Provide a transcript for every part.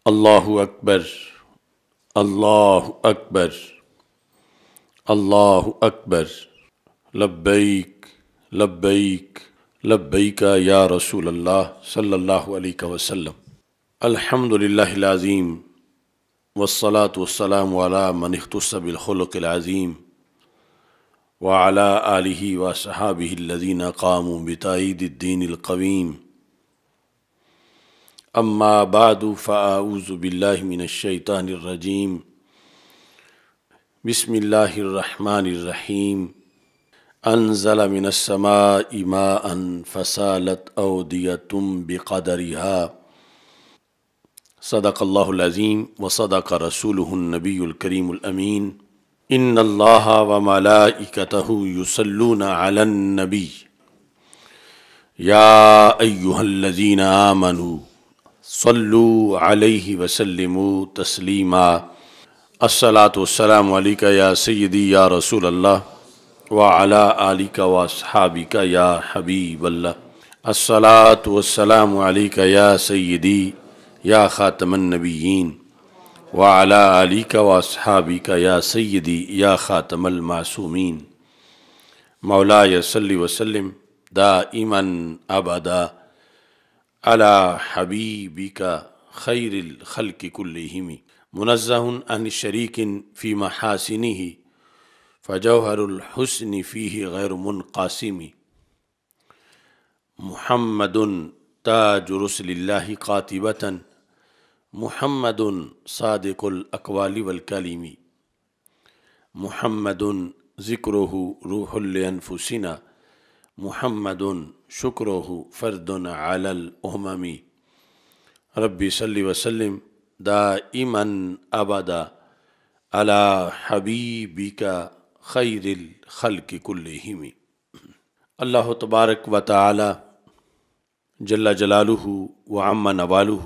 اللہ اکبر، اللہ اکبر، اللہ اکبر، لبیک لبیک لبیک یا رسول اللہ صلی اللہ علیہ وسلم۔ الحمد للہ العظیم والصلاة والسلام علی من اختص بالخلق العظیم وعلی آلہ وصحابہ الذین قاموا بتأیید الدین القویم۔ اما بعد فاعوذ باللہ من الشیطان الرجیم۔ بسم اللہ الرحمن الرحیم۔ انزل من السماء ماء فسالت اودیۃ بقدرها۔ صدق اللہ العظیم وصدق رسولہ النبی الکریم الامین۔ ان اللہ وملائکتہ یصلون علی النبی یا ایہا الذین آمنوا صلوا علیہ وسلموا تسلیما۔ الصلاۃ والسلام علیک یا سیدی یا رسول اللہ وعلی آلک واصحابک یا حبیب اللہ۔ الصلاۃ والسلام علیک یا سیدی یا خاتم النبیین وعلی آلک واصحابک یا سیدی یا خاتم المعصومین۔ مولاي صل وسلم دائما ابدا علی حبیبک خیر الخلق کلہم، منزہ عن شریک فی محاسنہ فجوہر الحسن فیہ غیر منقاسم۔ محمد تاج رسل اللہ قاطبۃ، محمد صادق الاقوال والکلم، محمد ذکرہ روح لانفسنا، محمد شکرہ فرد علی الامم۔ ربی صلی وسلم دائما ابدا علی حبیبک خیر الخلق کلہم۔ اللہ تبارک و تعالی جل جلالہ وعم نوالہ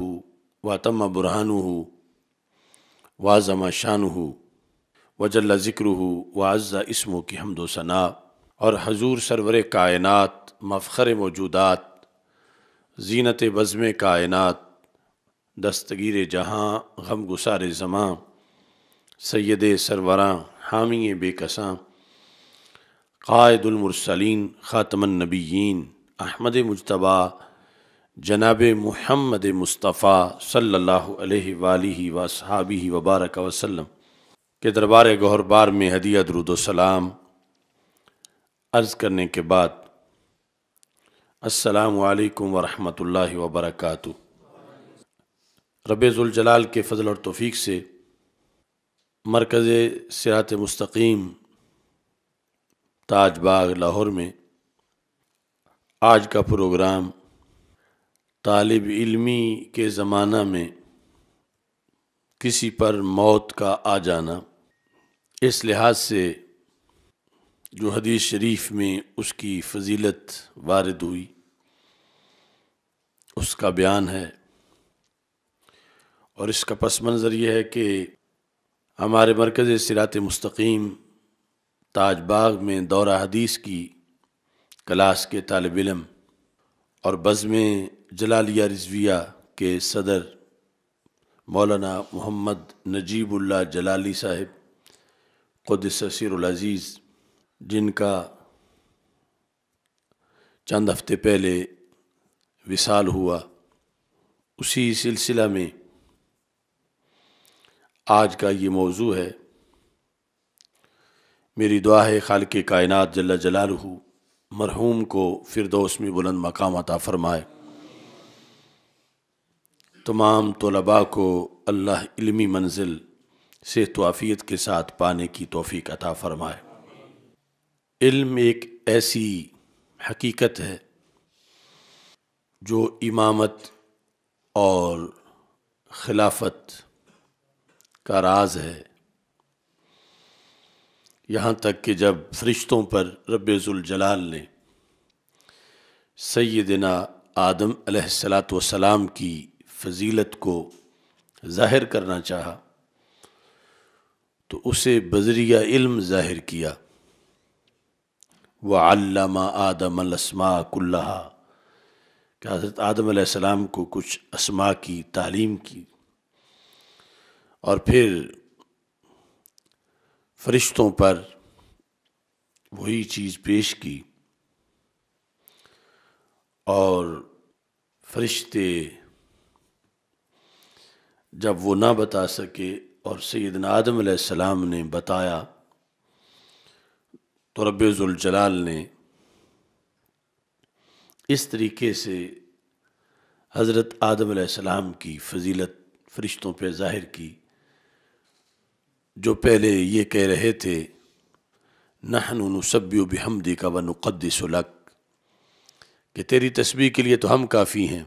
وتم برہانہ وعظم شانہ وجل ذکرہ وعز اسمہ کی حمد و ثناء، اور حضور سرور کائنات، مفخر موجودات، زینت بزم کائنات، دستگیر جہاں، غم گسار زماں، سید سروراں، حامی بے کساں، قائد المرسلین، خاتم النبیین، احمد مجتبیٰ، جناب محمد مصطفیٰ صلی اللہ علیہ وآلہ وصحابہ وبارک وسلم کے دربار گوہر بار میں ہدیہ درود و سلام عرض کرنے کے بعد السلام علیکم ورحمۃ اللہ وبرکاتہ۔ رب ذوالجلال کے فضل اور توفیق سے مرکز صراط مستقیم تاج باغ لاہور میں آج کا پروگرام طالب علمی کے زمانہ میں کسی پر موت کا آ جانا، اس لحاظ سے جو حدیث شریف میں اس کی فضیلت وارد ہوئی اس کا بیان ہے، اور اس کا پس منظر یہ ہے کہ ہمارے مرکز صراط مستقیم تاج باغ میں دورہ حدیث کی کلاس کے طالب علم اور بزم جلالیہ رضویہ کے صدر مولانا محمد نجیب اللہ جلالی صاحب قدس سیر العزیز، جن کا چند ہفتے پہلے وصال ہوا، اسی سلسلہ میں آج کا یہ موضوع ہے۔ میری دعا ہے خالق کائنات جل جلالہ مرحوم کو فردوس میں بلند مقام عطا فرمائے، تمام طلباء کو اللہ علمی منزل صحت و عافیت کے ساتھ پانے کی توفیق عطا فرمائے۔ علم ایک ایسی حقیقت ہے جو امامت اور خلافت کا راز ہے، یہاں تک کہ جب فرشتوں پر رب ذوالجلال نے سیدنا آدم علیہ السلام کی فضیلت کو ظاہر کرنا چاہا تو اسے بذریعہ علم ظاہر کیا۔ وَعَلَّمَ آدَمَ الْأَسْمَاءَ كُلَّهَا، کہ حضرت آدم علیہ السلام کو کچھ اسماء کی تعلیم کی، اور پھر فرشتوں پر وہی چیز پیش کی اور فرشتے جب وہ نہ بتا سکے اور سیدنا آدم علیہ السلام نے بتایا تو رب ذوالجلال نے اس طریقے سے حضرت آدم علیہ السلام کی فضیلت فرشتوں پہ ظاہر کی، جو پہلے یہ کہہ رہے تھے نحن نسبح بحمدک ونقدس لک، کہ تیری تسبیح کے لیے تو ہم کافی ہیں،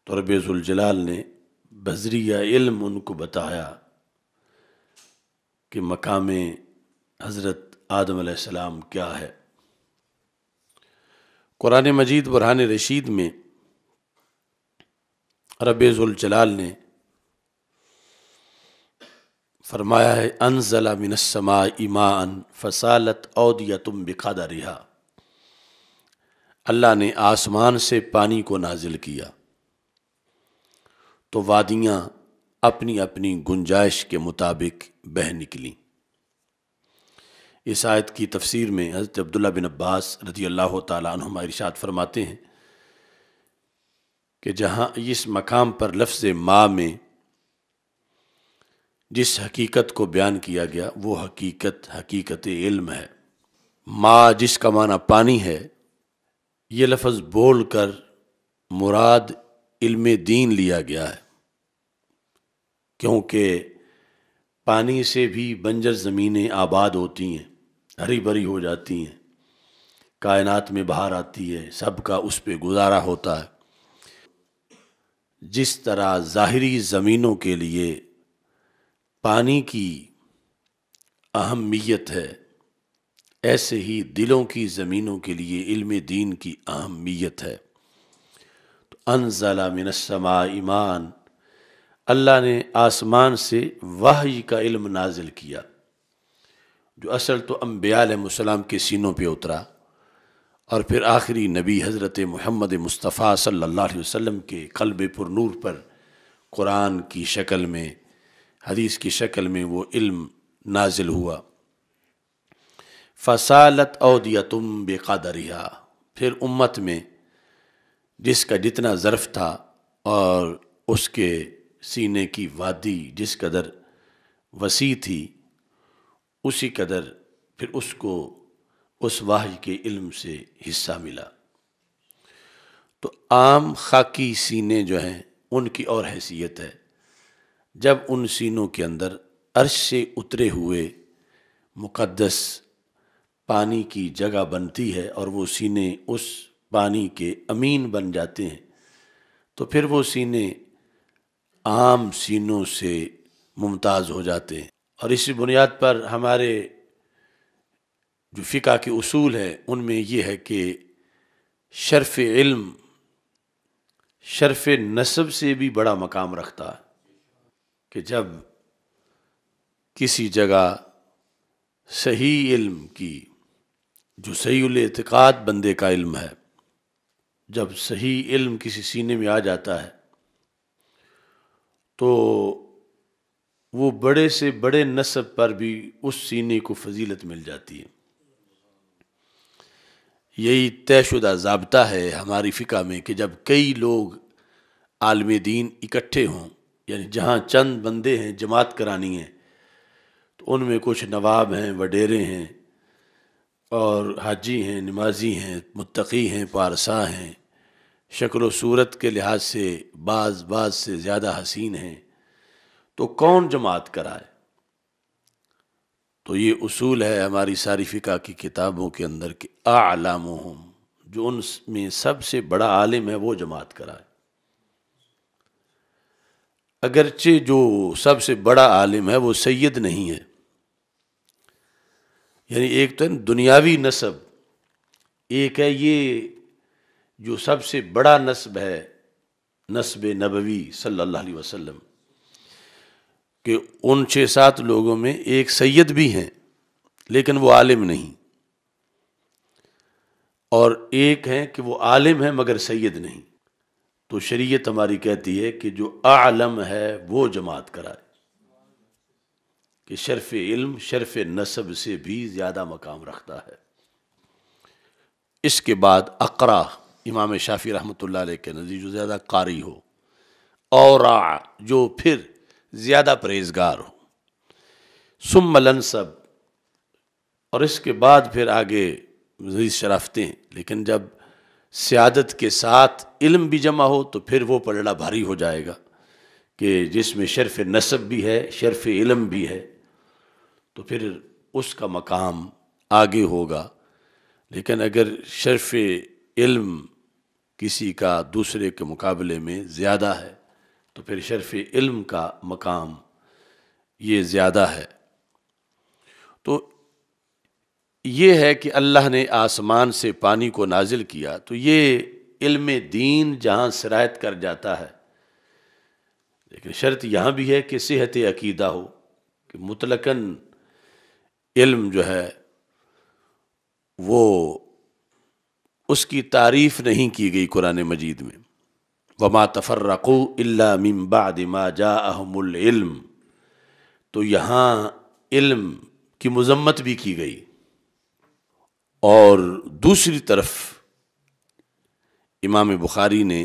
تو رب ذوالجلال نے بذریعہ علم ان کو بتایا کہ مقام حضرت آدم علیہ السلام کیا ہے۔ قرآن مجید برہان رشید میں رب ذوالجلال نے فرمایا ہے انزل من السماء ماء فسالت اودیۃ بقدرھا، اللہ نے آسمان سے پانی کو نازل کیا تو وادیاں اپنی اپنی گنجائش کے مطابق بہہ نکلیں۔ اس آیت کی تفسیر میں حضرت عبداللہ بن عباس رضی اللہ تعالیٰ عنہما ارشاد فرماتے ہیں کہ جہاں اس مقام پر لفظ ما میں جس حقیقت کو بیان کیا گیا وہ حقیقت علم ہے۔ ما جس کا معنی پانی ہے، یہ لفظ بول کر مراد علم دین لیا گیا ہے، کیونکہ پانی سے بھی بنجر زمینیں آباد ہوتی ہیں، ہری بھری ہو جاتی ہیں، کائنات میں بہار آتی ہے، سب کا اس پہ گزارا ہوتا ہے۔ جس طرح ظاہری زمینوں کے لیے پانی کی اہمیت ہے، ایسے ہی دلوں کی زمینوں کے لیے علم دین کی اہمیت ہے۔ تو انزل من السماء ماء، اللہ نے آسمان سے وحی کا علم نازل کیا، جو اصل تو انبیاء علیہ السلام کے سینوں پہ اترا اور پھر آخری نبی حضرت محمد مصطفیٰ صلی اللہ علیہ وسلم کے قلب پر نور پر قرآن کی شکل میں، حدیث کی شکل میں وہ علم نازل ہوا۔ فصالت اودیۃ بقدرھا، پھر امت میں جس کا جتنا ظرف تھا اور اس کے سینے کی وادی جس قدر وسیع تھی، اسی قدر پھر اس کو اس وحی کے علم سے حصہ ملا۔ تو عام خاکی سینے جو ہیں ان کی اور حیثیت ہے، جب ان سینوں کے اندر عرش سے اترے ہوئے مقدس پانی کی جگہ بنتی ہے اور وہ سینے اس پانی کے امین بن جاتے ہیں، تو پھر وہ سینے عام سینوں سے ممتاز ہو جاتے ہیں۔ اور اسی بنیاد پر ہمارے جو فقہ کے اصول ہیں ان میں یہ ہے کہ شرف علم شرف نسب سے بھی بڑا مقام رکھتا ہے، کہ جب کسی جگہ صحیح علم کی، جو صحیح الاعتقاد بندے کا علم ہے، جب صحیح علم کسی سینے میں آ جاتا ہے تو وہ بڑے سے بڑے نسب پر بھی اس سینے کو فضیلت مل جاتی ہے۔ یہی طے شدہ ضابطہ ہے ہماری فقہ میں کہ جب کئی لوگ عالم دین اکٹھے ہوں، یعنی جہاں چند بندے ہیں جماعت کرانی ہے، تو ان میں کچھ نواب ہیں، وڈیرے ہیں، اور حاجی ہیں، نمازی ہیں، متقی ہیں، پارسا ہیں، شکل و صورت کے لحاظ سے بعض سے زیادہ حسین ہیں، تو کون جماعت کرائے؟ تو یہ اصول ہے ہماری ساری فقہ کی کتابوں کے اندر کہ اعلمہم، جو ان میں سب سے بڑا عالم ہے وہ جماعت کرائے۔ اگرچہ جو سب سے بڑا عالم ہے وہ سید نہیں ہے، یعنی ایک تو دنیاوی نسب، ایک ہے یہ جو سب سے بڑا نسب ہے، نسب نبوی صلی اللہ علیہ وسلم، کہ ان 6-7 لوگوں میں ایک سید بھی ہیں لیکن وہ عالم نہیں، اور ایک ہیں کہ وہ عالم ہیں مگر سید نہیں۔ تو شریعت ہماری کہتی ہے کہ جو اعلم ہے وہ جماعت کرائے، کہ شرف علم شرف نسب سے بھی زیادہ مقام رکھتا ہے۔ اس کے بعد اقرا، امام شافعی رحمۃ اللہ علیہ کے نزدیک جو زیادہ قاری ہو، اورع جو پھر زیادہ پرہیزگار ہو، ثم الانسب، اور اس کے بعد پھر آگے مزید شرافتیں، لیکن جب سیادت کے ساتھ علم بھی جمع ہو تو پھر وہ پلڑا بھاری ہو جائے گا، کہ جس میں شرف نسب بھی ہے شرف علم بھی ہے، تو پھر اس کا مقام آگے ہوگا۔ لیکن اگر شرف علم کسی کا دوسرے کے مقابلے میں زیادہ ہے تو پھر شرف علم کا مقام یہ زیادہ ہے۔ تو یہ ہے کہ اللہ نے آسمان سے پانی کو نازل کیا، تو یہ علم دین جہاں سرایت کر جاتا ہے، لیکن شرط یہاں بھی ہے کہ صحت عقیدہ ہو، کہ مطلقاً علم جو ہے وہ اس کی تعریف نہیں کی گئی قرآن مجید میں، وَمَا تَفَرَّقُوا إِلَّا مِن بَعْدِ مَا جَاءَهُمُ الْعِلْمُ، تو یہاں علم کی مذمت بھی کی گئی، اور دوسری طرف امام بخاری نے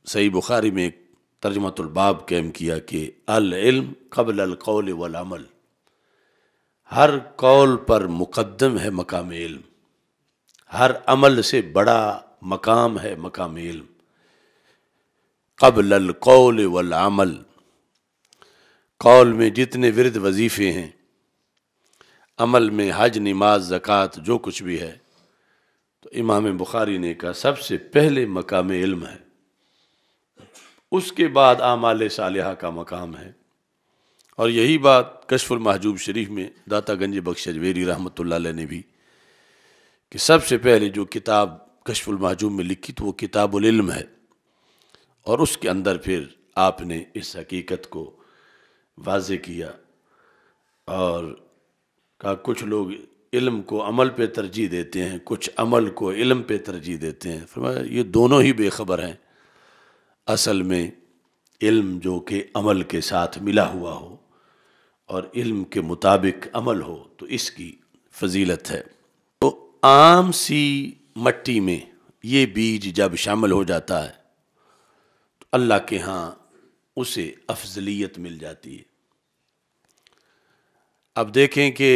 صحیح بخاری میں ایک ترجمۃ الباب قائم کیا کہ العلم قبل القول والعمل، ہر قول پر مقدم ہے مقام علم، ہر عمل سے بڑا مقام ہے مقام علم۔ قبل القول والعمل، قول میں جتنے ورد وظیفے ہیں، عمل میں حج نماز زکوٰۃ جو کچھ بھی ہے، تو امام بخاری نے کہا سب سے پہلے مقام علم ہے، اس کے بعد اعمال صالحہ کا مقام ہے۔ اور یہی بات کشف المحجوب شریف میں داتا گنج بخش اجمیری رحمۃ اللہ علیہ نے بھی، کہ سب سے پہلے جو کتاب کشف المحجوب میں لکھی تو وہ کتاب العلم ہے، اور اس کے اندر پھر آپ نے اس حقیقت کو واضح کیا، اور کہا کچھ لوگ علم کو عمل پہ ترجیح دیتے ہیں، کچھ عمل کو علم پہ ترجیح دیتے ہیں، فرمایا یہ دونوں ہی بے خبر ہیں، اصل میں علم جو کہ عمل کے ساتھ ملا ہوا ہو اور علم کے مطابق عمل ہو تو اس کی فضیلت ہے۔ تو عام سی مٹی میں یہ بیج جب شامل ہو جاتا ہے تو اللہ کے ہاں اسے افضلیت مل جاتی ہے۔ اب دیکھیں کہ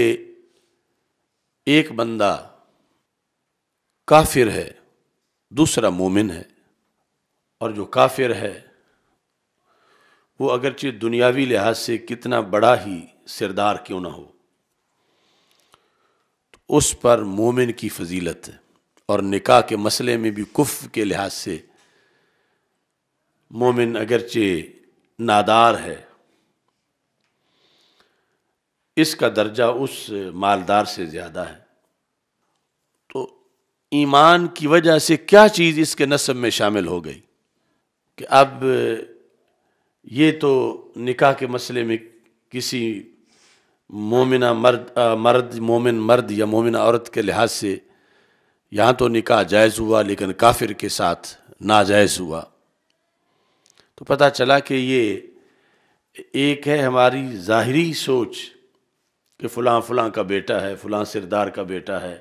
ایک بندہ کافر ہے، دوسرا مومن ہے، اور جو کافر ہے وہ اگرچہ دنیاوی لحاظ سے کتنا بڑا ہی سردار کیوں نہ ہو، تو اس پر مومن کی فضیلت ہے، اور نکاح کے مسئلے میں بھی کفر کے لحاظ سے مومن اگرچہ نادار ہے، اس کا درجہ اس مالدار سے زیادہ ہے۔ تو ایمان کی وجہ سے کیا چیز اس کے نسب میں شامل ہو گئی کہ اب یہ تو نکاح کے مسئلے میں کسی مومنہ مومن مرد یا مومنہ عورت کے لحاظ سے یہاں تو نکاح جائز ہوا، لیکن کافر کے ساتھ ناجائز ہوا، تو پتہ چلا کہ یہ ایک ہے ہماری ظاہری سوچ کہ فلاں فلاں کا بیٹا ہے، فلاں سردار کا بیٹا ہے،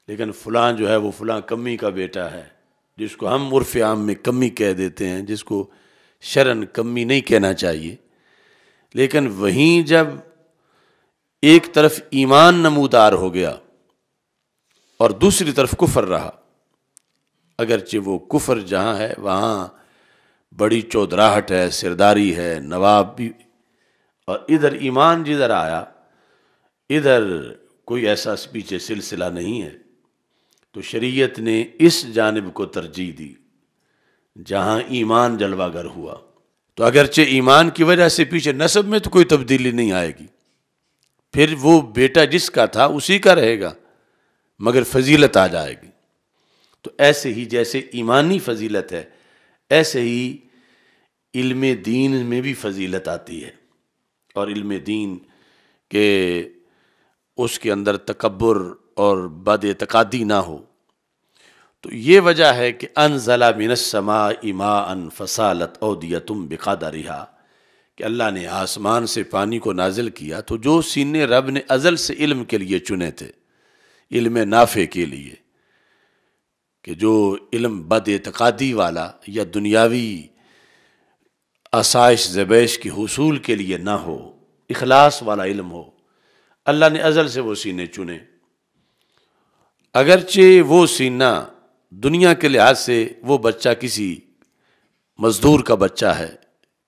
لیکن فلاں جو ہے وہ فلاں کمی کا بیٹا ہے، جس کو ہم عرف عام میں کمی کہہ دیتے ہیں، جس کو شرعاً کمی نہیں کہنا چاہیے۔ لیکن وہیں جب ایک طرف ایمان نمودار ہو گیا اور دوسری طرف کفر رہا، اگرچہ وہ کفر جہاں ہے وہاں بڑی چودراہٹ ہے، سرداری ہے، نواب بھی، اور ادھر ایمان جدھر آیا ادھر کوئی ایسا پیچھے سلسلہ نہیں ہے، تو شریعت نے اس جانب کو ترجیح دی جہاں ایمان جلوہ گر ہوا۔ تو اگرچہ ایمان کی وجہ سے پیچھے نسب میں تو کوئی تبدیلی نہیں آئے گی، پھر وہ بیٹا جس کا تھا اسی کا رہے گا، مگر فضیلت آ جائے گی۔ تو ایسے ہی جیسے ایمانی فضیلت ہے، ایسے ہی علم دین میں بھی فضیلت آتی ہے، اور علم دین کے اس کے اندر تکبر اور بد اعتقادی نہ ہو۔ تو یہ وجہ ہے کہ انزل من السماء ماء فسالت اودیۃ بقدرها، کہ اللہ نے آسمان سے پانی کو نازل کیا، تو جو سینے رب نے ازل سے علم کے لیے چنے تھے، علم نافع کے لیے، کہ جو علم بد اعتقادی والا یا دنیاوی آسائش زبیش کے حصول کے لیے نہ ہو، اخلاص والا علم ہو، اللہ نے ازل سے وہ سینے چنے۔ اگرچہ وہ سینہ دنیا کے لحاظ سے وہ بچہ کسی مزدور کا بچہ ہے،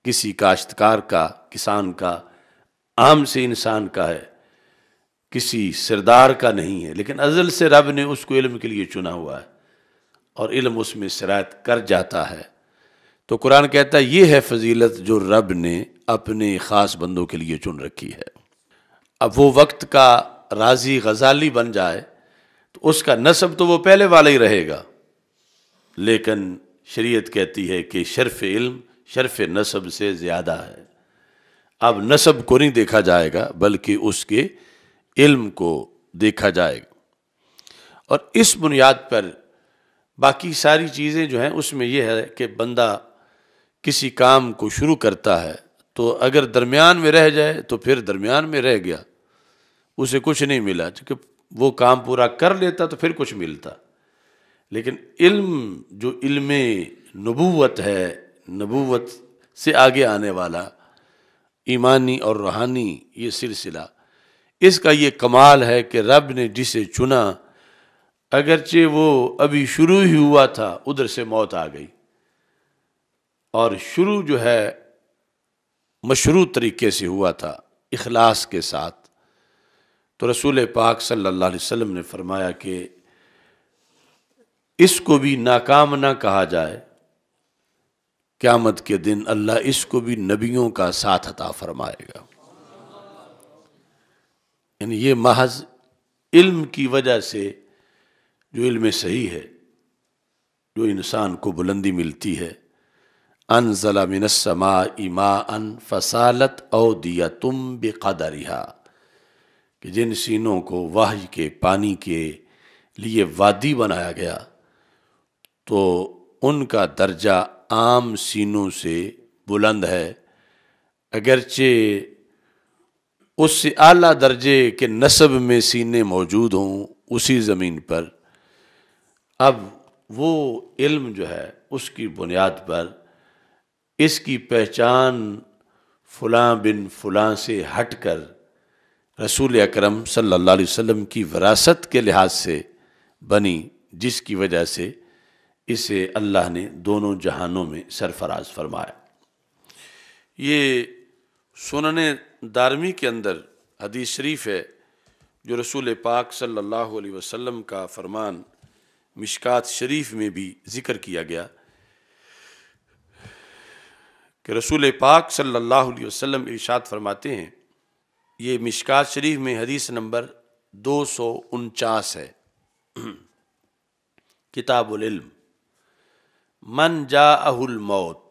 کسی کاشتکار کا، کسان کا، عام سے انسان کا ہے، کسی سردار کا نہیں ہے، لیکن ازل سے رب نے اس کو علم کے لیے چنا ہوا ہے اور علم اس میں سرایت کر جاتا ہے۔ تو قرآن کہتا ہے یہ ہے فضیلت جو رب نے اپنے خاص بندوں کے لیے چن رکھی ہے۔ اب وہ وقت کا رازی غزالی بن جائے تو اس کا نسب تو وہ پہلے والا ہی رہے گا، لیکن شریعت کہتی ہے کہ شرف علم شرف نسب سے زیادہ ہے۔ اب نسب کو نہیں دیکھا جائے گا بلکہ اس کے علم کو دیکھا جائے گا، اور اس بنیاد پر باقی ساری چیزیں جو ہیں اس میں یہ ہے کہ بندہ کسی کام کو شروع کرتا ہے تو اگر درمیان میں رہ جائے تو پھر درمیان میں رہ گیا، اسے کچھ نہیں ملا، چونکہ وہ کام پورا کر لیتا تو پھر کچھ ملتا۔ لیکن علم جو علم نبوت ہے، نبوت سے آگے آنے والا ایمانی اور روحانی یہ سلسلہ، اس کا یہ کمال ہے کہ رب نے جسے چنا، اگرچہ وہ ابھی شروع ہی ہوا تھا ادھر سے موت آ گئی، اور شروع جو ہے مشروع طریقے سے ہوا تھا اخلاص کے ساتھ، تو رسول پاک صلی اللہ علیہ وسلم نے فرمایا کہ اس کو بھی ناکام نہ کہا جائے، قیامت کے دن اللہ اس کو بھی نبیوں کا ساتھ عطا فرمائے گا۔ یعنی یہ محض علم کی وجہ سے، جو علم صحیح ہے، جو انسان کو بلندی ملتی ہے، انزل من السماء ماء فسالت اودیۃ بقدرها، کہ جن سینوں کو وحی کے پانی کے لیے وادی بنایا گیا تو ان کا درجہ عام سینوں سے بلند ہے، اگرچہ اس سے اعلیٰ درجے کے نسب میں سینے موجود ہوں اسی زمین پر۔ اب وہ علم جو ہے اس کی بنیاد پر اس کی پہچان فلاں بن فلاں سے ہٹ کر رسول اکرم صلی اللہ علیہ وسلم کی وراثت کے لحاظ سے بنی، جس کی وجہ سے اسے اللہ نے دونوں جہانوں میں سرفراز فرمایا۔ یہ سنن دارمی کے اندر حدیث شریف ہے جو رسول پاک صلی اللہ علیہ وسلم کا فرمان مشکات شریف میں بھی ذکر کیا گیا کہ رسول پاک صلی اللہ علیہ وسلم ارشاد فرماتے ہیں، یہ مشکات شریف میں حدیث نمبر 249 ہے، کتاب العلم، من جاءہ الموت،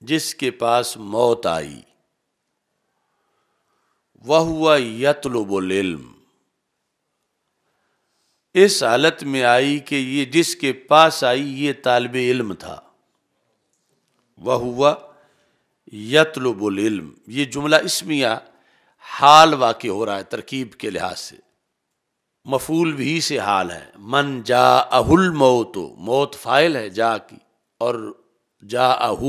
جس کے پاس موت آئی، وَهُوَ يَطْلُبُ الْعِلْمَ، اس حالت میں آئی کہ یہ جس کے پاس آئی یہ طالب علم تھا، وَهُوَ يَطْلُبُ الْعِلْمَ، یہ جملہ اسمیہ حال واقع ہو رہا ہے ترکیب کے لحاظ سے، مفعول بھی سے حال ہے، من جاءہ الموت، موت فاعل ہے جا کی، اور جاءہ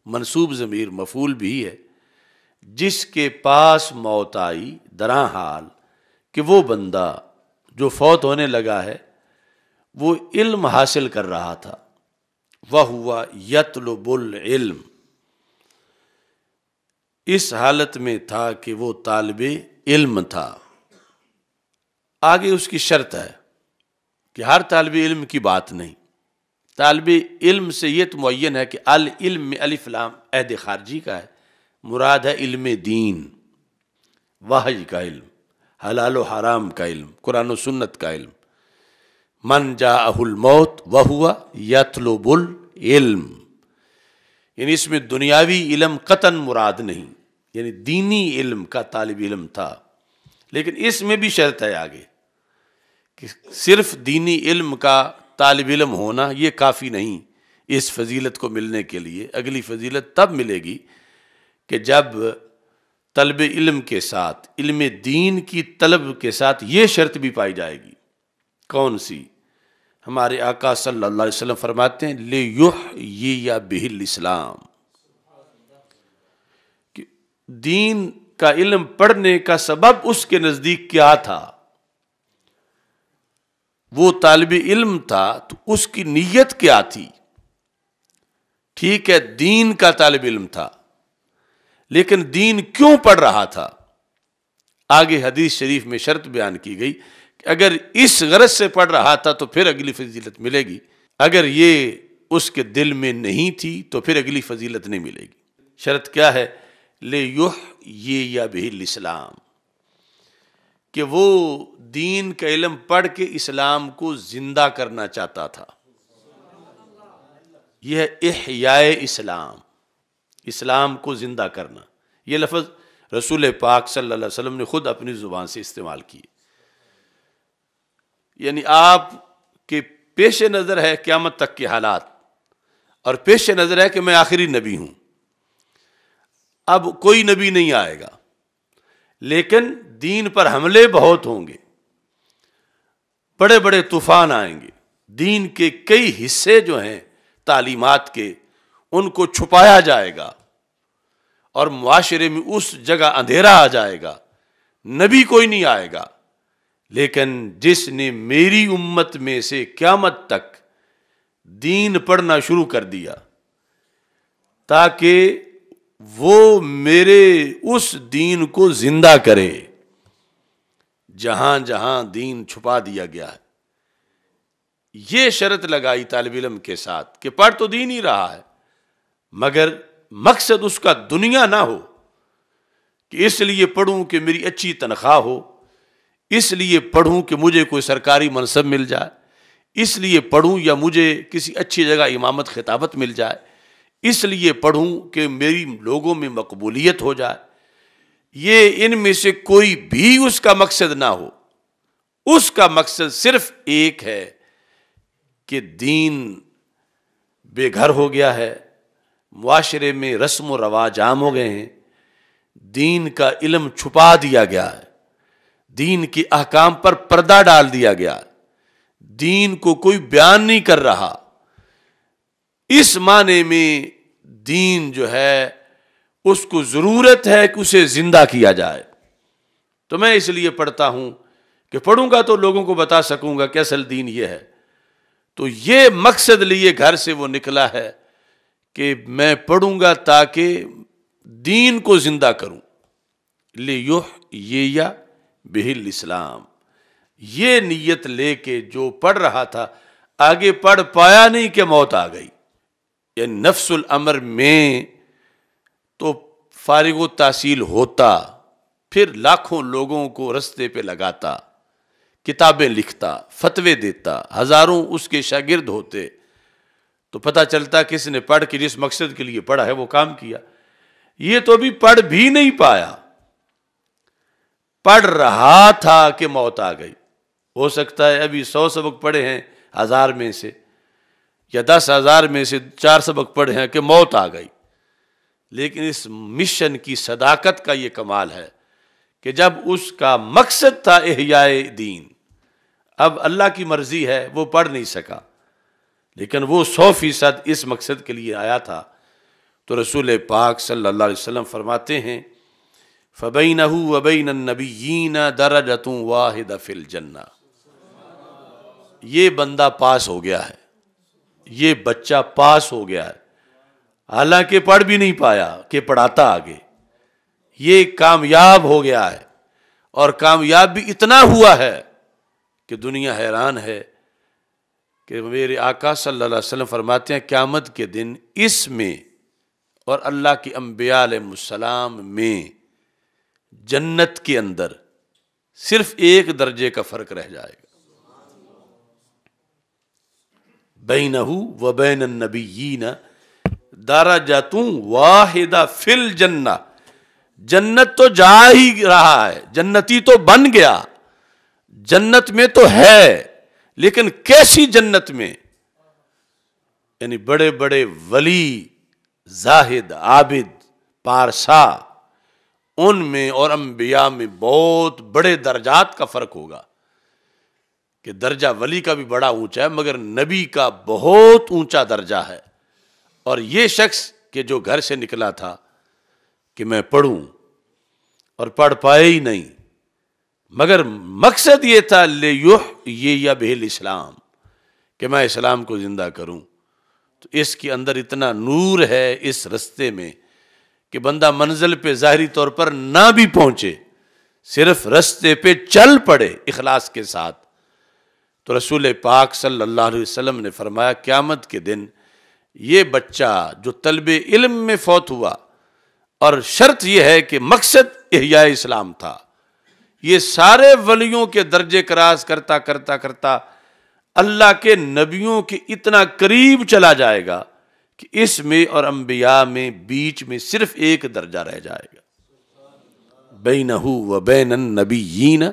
منصوب ضمیر مفعول بھی ہے، جس کے پاس موت آئی، درا حال کہ وہ بندہ جو فوت ہونے لگا ہے وہ علم حاصل کر رہا تھا، وَهُوَ يَطْلُبُ الْعِلْمَ، اس حالت میں تھا کہ وہ طالب علم تھا۔ آگے اس کی شرط ہے کہ ہر طالب علم کی بات نہیں، طالب علم سے یہ تو معین ہے کہ العلم میں الف لام عہد خارجی کا ہے، مراد ہے علم دین، وحی کا علم، حلال و حرام کا علم، قرآن و سنت کا علم۔ من جاءہ الموت وہو یطلب العلم، یعنی اس میں دنیاوی علم قطعاً مراد نہیں، یعنی دینی علم کا طالب علم تھا، لیکن اس میں بھی شرط ہے آگے کہ صرف دینی علم کا طالب علم ہونا یہ کافی نہیں اس فضیلت کو ملنے کے لیے۔ اگلی فضیلت تب ملے گی کہ جب طلب علم کے ساتھ، علم دین کی طلب کے ساتھ یہ شرط بھی پائی جائے گی۔ کون سی؟ ہمارے آقا صلی اللہ علیہ وسلم فرماتے ہیں لِيُحْيِيَ بِهِ الْإِسْلَامِ، کہ دین کا علم پڑھنے کا سبب اس کے نزدیک کیا تھا؟ وہ طالب علم تھا تو اس کی نیت کیا تھی؟ ٹھیک ہے، دین کا طالب علم تھا، لیکن دین کیوں پڑھ رہا تھا؟ آگے حدیث شریف میں شرط بیان کی گئی کہ اگر اس غرض سے پڑھ رہا تھا تو پھر اگلی فضیلت ملے گی، اگر یہ اس کے دل میں نہیں تھی تو پھر اگلی فضیلت نہیں ملے گی۔ شرط کیا ہے؟ لِيُحْيِيَ بِهِ الْإِسْلَامِ، کہ وہ دین کا علم پڑھ کے اسلام کو زندہ کرنا چاہتا تھا۔ یہ ہے احیاء اسلام، اسلام کو زندہ کرنا۔ یہ لفظ رسول پاک صلی اللہ علیہ وسلم نے خود اپنی زبان سے استعمال کی، یعنی آپ کے پیش نظر ہے قیامت تک کے حالات، اور پیش نظر ہے کہ میں آخری نبی ہوں، اب کوئی نبی نہیں آئے گا، لیکن دین پر حملے بہت ہوں گے، بڑے بڑے طوفان آئیں گے، دین کے کئی حصے جو ہیں تعلیمات کے ان کو چھپایا جائے گا، اور معاشرے میں اس جگہ اندھیرا آ جائے گا، نبی کوئی نہیں آئے گا۔ لیکن جس نے میری امت میں سے قیامت تک دین پڑھنا شروع کر دیا تاکہ وہ میرے اس دین کو زندہ کرے جہاں جہاں دین چھپا دیا گیا ہے، یہ شرط لگائی طالب علم کے ساتھ کہ پڑھ تو دین ہی رہا ہے، مگر مقصد اس کا دنیا نہ ہو کہ اس لیے پڑھوں کہ میری اچھی تنخواہ ہو، اس لیے پڑھوں کہ مجھے کوئی سرکاری منصب مل جائے، اس لیے پڑھوں یا مجھے کسی اچھی جگہ امامت خطابت مل جائے، اس لیے پڑھوں کہ میری لوگوں میں مقبولیت ہو جائے۔ یہ ان میں سے کوئی بھی اس کا مقصد نہ ہو، اس کا مقصد صرف ایک ہے کہ دین بے گھر ہو گیا ہے، معاشرے میں رسم و رواج عام ہو گئے ہیں، دین کا علم چھپا دیا گیا ہے، دین کے احکام پر پردہ ڈال دیا گیا، دین کو کوئی بیان نہیں کر رہا۔ اس معنی میں دین جو ہے اس کو ضرورت ہے کہ اسے زندہ کیا جائے۔ تو میں اس لیے پڑھتا ہوں کہ پڑھوں گا تو لوگوں کو بتا سکوں گا کہ اصل دین یہ ہے۔ تو یہ مقصد لیے گھر سے وہ نکلا ہے کہ میں پڑھوں گا تاکہ دین کو زندہ کروں۔ لِيُحْيِيَ بِهِ الْإِسْلَامِ، یہ نیت لے کے جو پڑھ رہا تھا، آگے پڑھ پایا نہیں کہ موت آ گئی۔ یعنی نفس الامر میں تو فارغ التحصیل ہوتا، پھر لاکھوں لوگوں کو رستے پہ لگاتا، کتابیں لکھتا، فتوے دیتا، ہزاروں اس کے شاگرد ہوتے، تو پتہ چلتا کس نے پڑھ کے جس مقصد کے لیے پڑھا ہے وہ کام کیا۔ یہ تو ابھی پڑھ بھی نہیں پایا، پڑھ رہا تھا کہ موت آ گئی۔ ہو سکتا ہے ابھی 100 سبق پڑھے ہیں 1000 میں سے، یا 10,000 میں سے 4 سبق پڑھے ہیں کہ موت آ گئی۔ لیکن اس مشن کی صداقت کا یہ کمال ہے کہ جب اس کا مقصد تھا احیاء دین، اب اللہ کی مرضی ہے وہ پڑھ نہیں سکا، لیکن وہ 100% اس مقصد کے لیے آیا تھا۔ تو رسول پاک صلی اللہ علیہ وسلم فرماتے ہیں فَبَيْنَهُ وَبَيْنَ النَّبِيِّينَ دَرَجَةٌ وَاحِدَةٌ فِي الْجَنَّةِ، یہ بندہ پاس ہو گیا ہے، یہ بچہ پاس ہو گیا ہے، حالانکہ پڑھ بھی نہیں پایا کہ پڑھاتا آگے، یہ کامیاب ہو گیا ہے، اور کامیاب بھی اتنا ہوا ہے کہ دنیا حیران ہے کہ میرے آقا صلی اللہ علیہ وسلم فرماتے ہیں قیامت کے دن اس میں اور اللہ کے انبیاء علیہ السلام میں جنت کے اندر صرف 1 درجے کا فرق رہ جائے گا۔ بینہ و بین النبیین درجۃ واحدہ فی الجنہ، جنت تو جا ہی رہا ہے، جنتی تو بن گیا، جنت میں تو ہے، لیکن کیسی جنت میں؟ یعنی بڑے بڑے ولی، زاہد، عابد، پارسا، ان میں اور انبیاء میں بہت بڑے درجات کا فرق ہوگا کہ درجہ ولی کا بھی بڑا اونچا ہے مگر نبی کا بہت اونچا درجہ ہے۔ اور یہ شخص کہ جو گھر سے نکلا تھا کہ میں پڑھوں اور پڑھ پائے ہی نہیں، مگر مقصد یہ تھا لیحیی بہ الاسلام، کہ میں اسلام کو زندہ کروں، تو اس کے اندر اتنا نور ہے اس رستے میں کہ بندہ منزل پہ ظاہری طور پر نہ بھی پہنچے، صرف رستے پہ چل پڑے اخلاص کے ساتھ۔ تو رسول پاک صلی اللہ علیہ وسلم نے فرمایا قیامت کے دن یہ بچہ جو طلب علم میں فوت ہوا اور شرط یہ ہے کہ مقصد احیاء اسلام تھا، یہ سارے ولیوں کے درجے کراس کرتا کرتا کرتا اللہ کے نبیوں کے اتنا قریب چلا جائے گا کہ اس میں اور انبیاء میں بیچ میں صرف ایک درجہ رہ جائے گا، بینہ و بین النبیین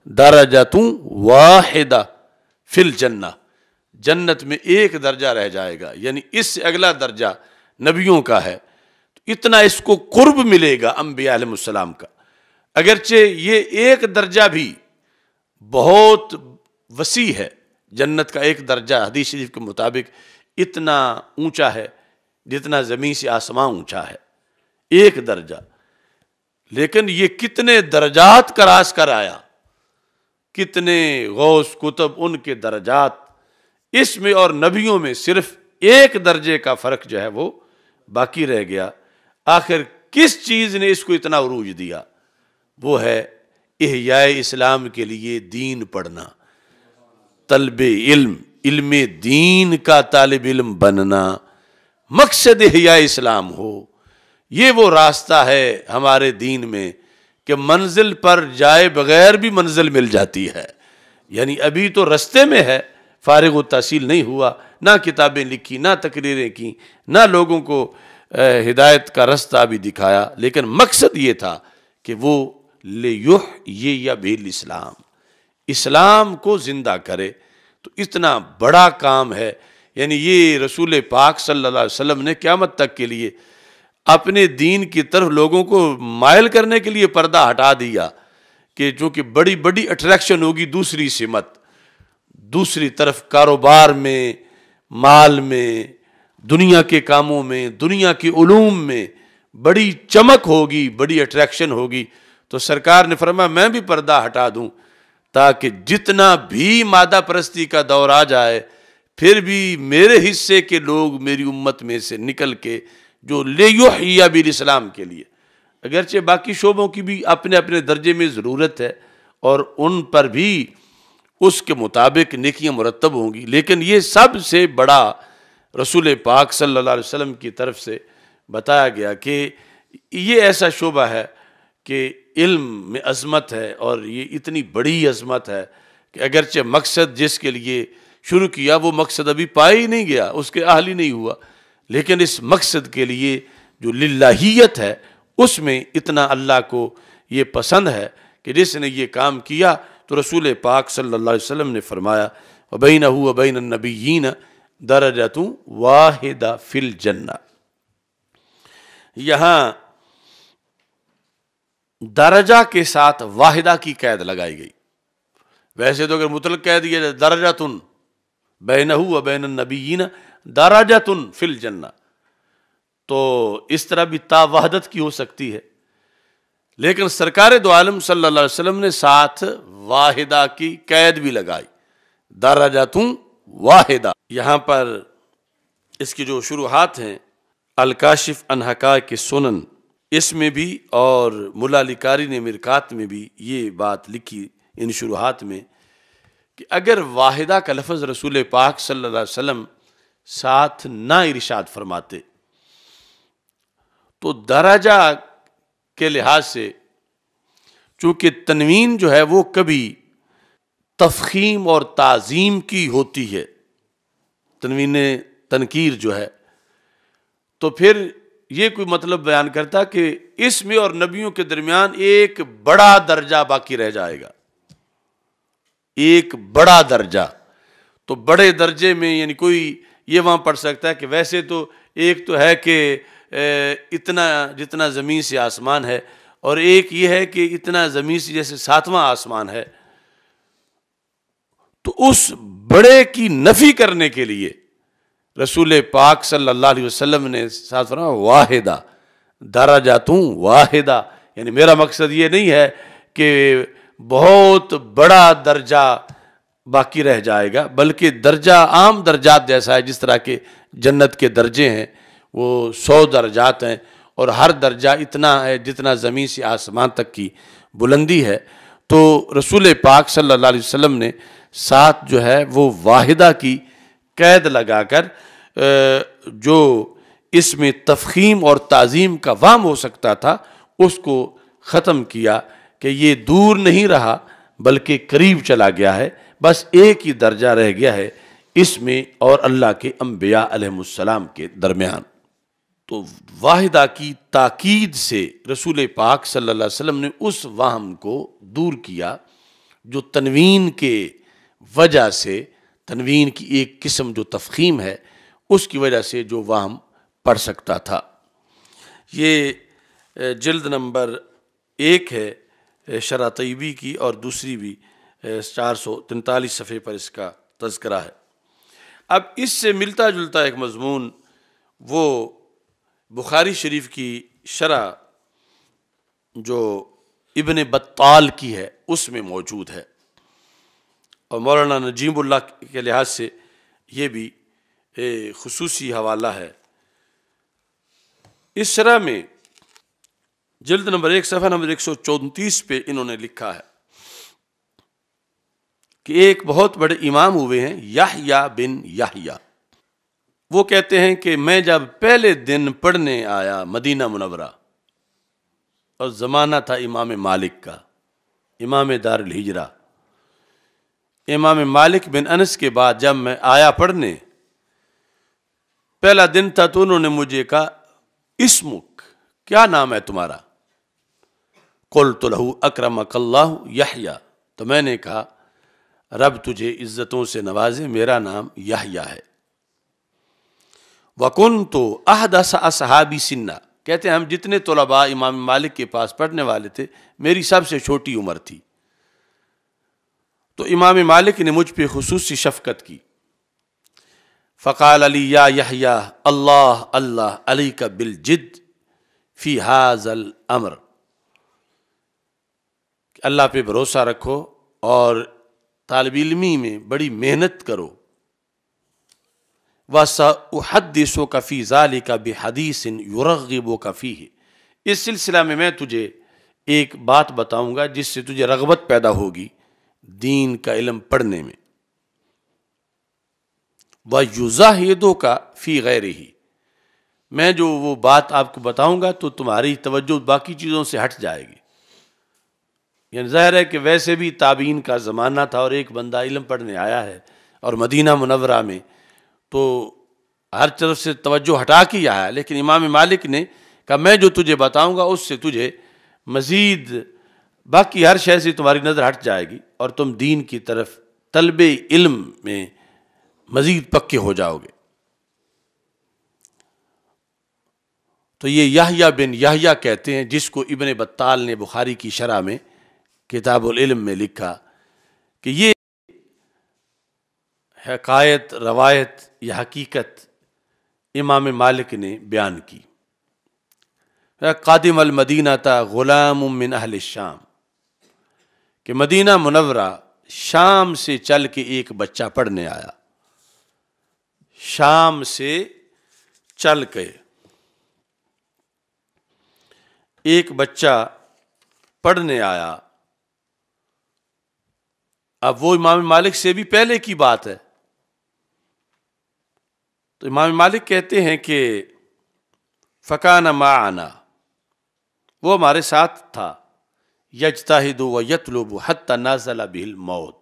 درجۃ واحدہ فی الجنہ، جنت میں ایک درجہ رہ جائے گا، یعنی اس سے اگلا درجہ نبیوں کا ہے، تو اتنا اس کو قرب ملے گا انبیاء علیہ السلام کا۔ اگرچہ یہ ایک درجہ بھی بہت وسیع ہے، جنت کا ایک درجہ حدیث شریف کے مطابق اتنا اونچا ہے جتنا زمین سے آسمان اونچا ہے، ایک درجہ، لیکن یہ کتنے درجات کا راز کر آیا، کتنے غوث کتب ان کے درجات، اس میں اور نبیوں میں صرف ایک درجے کا فرق جو ہے وہ باقی رہ گیا۔ آخر کس چیز نے اس کو اتنا عروج دیا؟ وہ ہے احیاء اسلام کے لیے دین پڑھنا، طلب علم، علم دین کا طالب علم بننا، مقصد احیاء اسلام ہو۔ یہ وہ راستہ ہے ہمارے دین میں کہ منزل پر جائے بغیر بھی منزل مل جاتی ہے، یعنی ابھی تو رستے میں ہے، فارغ التحصیل نہیں ہوا، نہ کتابیں لکھی، نہ تقریریں کی، نہ لوگوں کو ہدایت کا رستہ بھی دکھایا، لیکن مقصد یہ تھا کہ وہ لیحیی بہ الاسلام، اسلام کو زندہ کرے۔ تو اتنا بڑا کام ہے، یعنی یہ رسول پاک صلی اللہ علیہ وسلم نے قیامت تک کے لیے اپنے دین کی طرف لوگوں کو مائل کرنے کے لیے پردہ ہٹا دیا کہ چونکہ بڑی بڑی اٹریکشن ہوگی دوسری سمت، دوسری طرف کاروبار میں، مال میں، دنیا کے کاموں میں، دنیا کے علوم میں بڑی چمک ہوگی، بڑی اٹریکشن ہوگی، تو سرکار نے فرمایا میں بھی پردہ ہٹا دوں تاکہ جتنا بھی مادہ پرستی کا دور آ جائے پھر بھی میرے حصے کے لوگ میری امت میں سے نکل کے جو لیحیی بہ الاسلام کے لیے، اگرچہ باقی شعبوں کی بھی اپنے اپنے درجے میں ضرورت ہے اور ان پر بھی اس کے مطابق نیکیاں مرتب ہوں گی، لیکن یہ سب سے بڑا رسول پاک صلی اللہ علیہ وسلم کی طرف سے بتایا گیا کہ یہ ایسا شعبہ ہے کہ علم میں عظمت ہے، اور یہ اتنی بڑی عظمت ہے کہ اگرچہ مقصد جس کے لیے شروع کیا وہ مقصد ابھی پایا ہی نہیں گیا، اس کے اہل ہی نہیں ہوا، لیکن اس مقصد کے لیے جو للہیت ہے اس میں اتنا اللہ کو یہ پسند ہے کہ جس نے یہ کام کیا تو رسول پاک صلی اللہ علیہ وسلم نے فرمایا وَبَيْنَهُ وَبَيْنَ النَّبِيِّينَ دَرَجَةٌ وَاحِدَةٌ فِي الْجَنَّةِ۔ یہاں درجہ کے ساتھ واحدہ کی قید لگائی گئی، ویسے تو اگر مطلق کہہ دیا جائے درجۃ بینہ و بین النبیین درجۃ فی الجنہ تو اس طرح بھی تا وحدت کی ہو سکتی ہے، لیکن سرکار دو عالم صلی اللہ علیہ وسلم نے ساتھ واحدہ کی قید بھی لگائی، درجۃ واحدہ۔ یہاں پر اس کی جو شروحات ہیں الکاشف عن حقائق السنن، اس میں بھی اور ملا لکاری نے مرکات میں بھی یہ بات لکھی ان شروحات میں کہ اگر واحدہ کا لفظ رسول پاک صلی اللہ علیہ وسلم ساتھ نہ ارشاد فرماتے تو درجہ کے لحاظ سے چونکہ تنوین جو ہے وہ کبھی تفخیم اور تعظیم کی ہوتی ہے، تنوین تنکیر جو ہے، تو پھر یہ کوئی مطلب بیان کرتا کہ اس میں اور نبیوں کے درمیان ایک بڑا درجہ باقی رہ جائے گا، ایک بڑا درجہ تو بڑے درجے میں یعنی کوئی یہ وہاں پڑھ سکتا ہے کہ ویسے تو ایک تو ہے کہ اتنا جتنا زمین سے آسمان ہے، اور ایک یہ ہے کہ اتنا زمین سے جیسے 7واں آسمان ہے، تو اس بڑے کی نفی کرنے کے لیے رسول پاک صلی اللہ علیہ وسلم نے ساتھ فرمایا واحدہ درجاتوں واحدہ، یعنی میرا مقصد یہ نہیں ہے کہ بہت بڑا درجہ باقی رہ جائے گا، بلکہ درجہ عام درجات جیسا ہے، جس طرح کے جنت کے درجے ہیں وہ 100 درجات ہیں، اور ہر درجہ اتنا ہے جتنا زمین سے آسمان تک کی بلندی ہے۔ تو رسول پاک صلی اللہ علیہ وسلم نے ساتھ جو ہے وہ واحدہ کی قید لگا کر جو اس میں تفخیم اور تعظیم کا وہم ہو سکتا تھا اس کو ختم کیا، کہ یہ دور نہیں رہا بلکہ قریب چلا گیا ہے، بس ایک ہی درجہ رہ گیا ہے اس میں اور اللہ کے انبیاء علیہ السلام کے درمیان۔ تو واحدہ کی تاکید سے رسول پاک صلی اللہ علیہ وسلم نے اس وہم کو دور کیا جو تنوین کے وجہ سے، تنوین کی ایک قسم جو تفخیم ہے اس کی وجہ سے جو وہم پڑھ سکتا تھا۔ یہ جلد نمبر 1 ہے شرح طیبی کی، اور دوسری بھی 443 صفحے پر اس کا تذکرہ ہے۔ اب اس سے ملتا جلتا ایک مضمون وہ بخاری شریف کی شرح جو ابن بطال کی ہے اس میں موجود ہے، اور مولانا نجیب اللہ کے لحاظ سے یہ بھی خصوصی حوالہ ہے۔ اس شرح میں جلد نمبر 1 صفحہ نمبر 134 پہ انہوں نے لکھا ہے کہ ایک بہت بڑے امام ہوئے ہیں یحییٰ بن یحییٰ، وہ کہتے ہیں کہ میں جب پہلے دن پڑھنے آیا مدینہ منورہ، اور زمانہ تھا امام مالک کا، امام دار الہجرہ، امام مالک بن انس کے بعد جب میں آیا پڑھنے، پہلا دن تھا تو انہوں نے مجھے کہا اسمک، کیا نام ہے تمہارا؟ قلت لہ اکرمک اللہ یحییٰ، تو میں نے کہا رب تجھے عزتوں سے نوازے، میرا نام یحییٰ ہے۔ وَكُنْتُ أَحْدَثَ أَصْحَابِي سِنًّا، کہتے ہیں ہم جتنے طلباء امام مالک کے پاس پڑھنے والے تھے میری سب سے چھوٹی عمر تھی، تو امام مالک نے مجھ پہ خصوصی شفقت کی۔ فقال علی یا یحییٰ اللہ اللہ علیک بالجد فی ھذا الامر، کہ اللہ پہ بھروسہ رکھو اور طالب علمی میں بڑی محنت کرو۔ وَسَأُحَدِّثُكَ فِي ذَلِكَ بِحَدِيثٍ يُرَغِّبُكَ فِيهِ، اس سلسلہ میں میں تجھے ایک بات بتاؤں گا جس سے تجھے رغبت پیدا ہوگی دین کا علم پڑھنے میں۔ وَيُزَاهِدُكَ فِي غَيْرِهِ، میں جو وہ بات آپ کو بتاؤں گا تو تمہاری توجہ باقی چیزوں سے ہٹ جائے گی۔ یعنی ظاہر ہے کہ ویسے بھی تابعین کا زمانہ تھا اور ایک بندہ علم پڑھنے آیا ہے اور مدینہ منورہ میں، تو ہر طرف سے توجہ ہٹا کے آیا ہے، لیکن امام مالک نے کہا میں جو تجھے بتاؤں گا اس سے تجھے مزید باقی ہر شے سے تمہاری نظر ہٹ جائے گی اور تم دین کی طرف طلب علم میں مزید پکے ہو جاؤ گے۔ تو یہ یحییٰ بن یحییٰ کہتے ہیں، جس کو ابن بطال نے بخاری کی شرح میں کتاب العلم میں لکھا کہ یہ حکایت، روایت یا حقیقت امام مالک نے بیان کی۔ قادم المدینہ تا غلام من اہل الشام، کہ مدینہ منورہ شام سے چل کے ایک بچہ پڑھنے آیا، شام سے چل کے ایک بچہ پڑھنے آیا۔ اب وہ امام مالک سے بھی پہلے کی بات ہے، تو امام مالک کہتے ہیں کہ فَكَانَ مَعَنَا، وہ ہمارے ساتھ تھا، یجتہد و یطلب حتی نازل بہ الموت،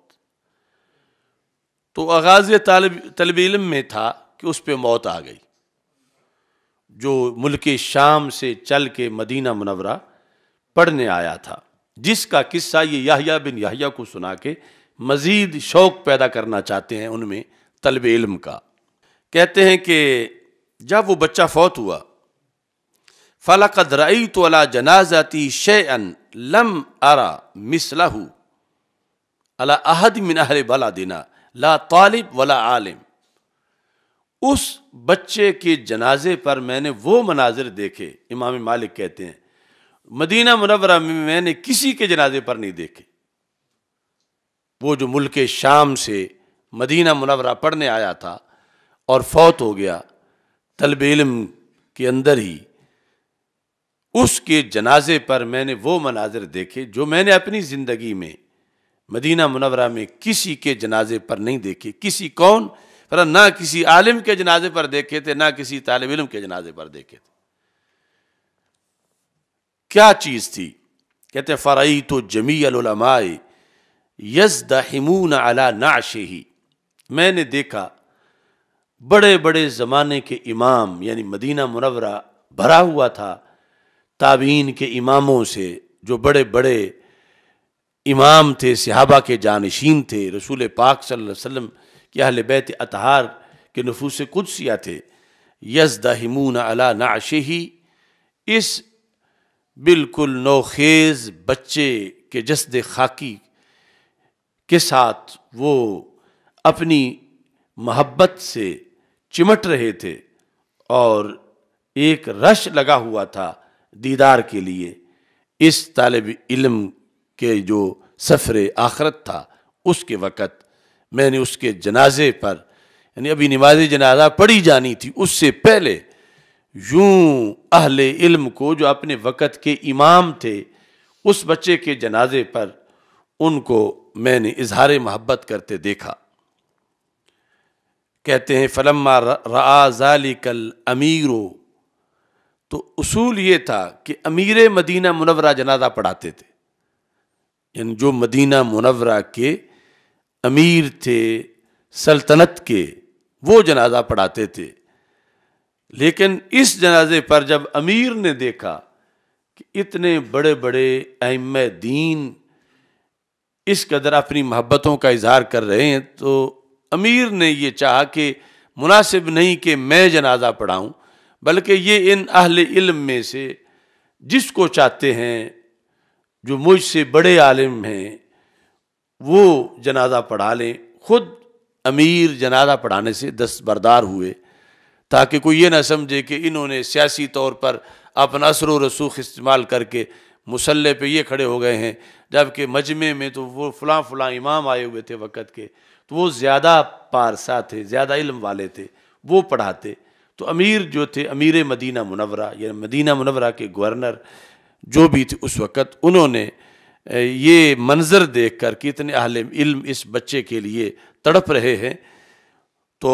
تو آغاز طلب علم میں تھا کہ اس پہ موت آ گئی، جو ملک شام سے چل کے مدینہ منورہ پڑھنے آیا تھا، جس کا قصہ یہ یحییٰ بن یحییٰ کو سنا کے مزید شوق پیدا کرنا چاہتے ہیں ان میں طلب علم کا۔ کہتے ہیں کہ جب وہ بچہ فوت ہوا، فَلَقَدْ رَأَيْتُ عَلَى جَنَازَتِي شَيْئًا لَمْ أَرَ مِثْلَهُ عَلَى أَحَدٍ مِّنْ أَهْلِ بَلَدِنَا لَا طالب ولا عالم۔ اس بچے کے جنازے پر میں نے وہ مناظر دیکھے، امام مالک کہتے ہیں مدینہ منورہ میں نے کسی کے جنازے پر نہیں دیکھے۔ وہ جو ملک شام سے مدینہ منورہ پڑھنے آیا تھا اور فوت ہو گیا طلب علم کے اندر ہی، اس کے جنازے پر میں نے وہ مناظر دیکھے جو میں نے اپنی زندگی میں مدینہ منورہ میں کسی کے جنازے پر نہیں دیکھے۔ کسی کون؟ نہ کسی عالم کے جنازے پر دیکھے تھے، نہ کسی طالب علم کے جنازے پر دیکھے تھے۔ کیا چیز تھی؟ کہتے فَرَأَيْتُ جَمِيعَ الْعُلَمَاءِ يَزْدَحِمُونَ عَلَى نَعْشِهِ، میں نے دیکھا بڑے بڑے زمانے کے امام، یعنی مدینہ منورہ بھرا ہوا تھا تابعین کے اماموں سے، جو بڑے بڑے امام تھے، صحابہ کے جانشین تھے، رسول پاک صلی اللہ علیہ وسلم کہ اہل بیت اطہار کے نفوس قدسیہ تھے۔ یزدحمون علی نعشہ، اس بالکل نوخیز بچے کے جسد خاکی کے ساتھ وہ اپنی محبت سے چمٹ رہے تھے، اور ایک رش لگا ہوا تھا دیدار کے لیے۔ اس طالب علم کے جو سفر آخرت تھا، اس کے وقت میں نے اس کے جنازے پر، یعنی ابھی نماز جنازہ پڑھی جانی تھی اس سے پہلے، یوں اہل علم کو جو اپنے وقت کے امام تھے، اس بچے کے جنازے پر ان کو میں نے اظہار محبت کرتے دیکھا۔ کہتے ہیں فلما رأى ذلك الامیر، تو اصول یہ تھا کہ امیر مدینہ منورہ جنازہ پڑھاتے تھے، یعنی جو مدینہ منورہ کے امیر تھے سلطنت کے، وہ جنازہ پڑھاتے تھے۔ لیکن اس جنازے پر جب امیر نے دیکھا کہ اتنے بڑے بڑے ائمہ دین اس قدر اپنی محبتوں کا اظہار کر رہے ہیں، تو امیر نے یہ چاہا کہ مناسب نہیں کہ میں جنازہ پڑھاؤں، بلکہ یہ ان اہل علم میں سے جس کو چاہتے ہیں جو مجھ سے بڑے عالم ہیں وہ جنازہ پڑھا لیں۔ خود امیر جنازہ پڑھانے سے دستبردار ہوئے، تاکہ کوئی یہ نہ سمجھے کہ انہوں نے سیاسی طور پر اپنا اثر و رسوخ استعمال کر کے مصلی پہ یہ کھڑے ہو گئے ہیں، جبکہ مجمع میں تو وہ فلاں فلاں امام آئے ہوئے تھے وقت کے، تو وہ زیادہ پارسا تھے، زیادہ علم والے تھے، وہ پڑھاتے۔ تو امیر جو تھے، امیر مدینہ منورہ، یعنی مدینہ منورہ کے گورنر جو بھی تھے اس وقت، انہوں نے یہ منظر دیکھ کر کہ اتنے اہل علم اس بچے کے لیے تڑپ رہے ہیں، تو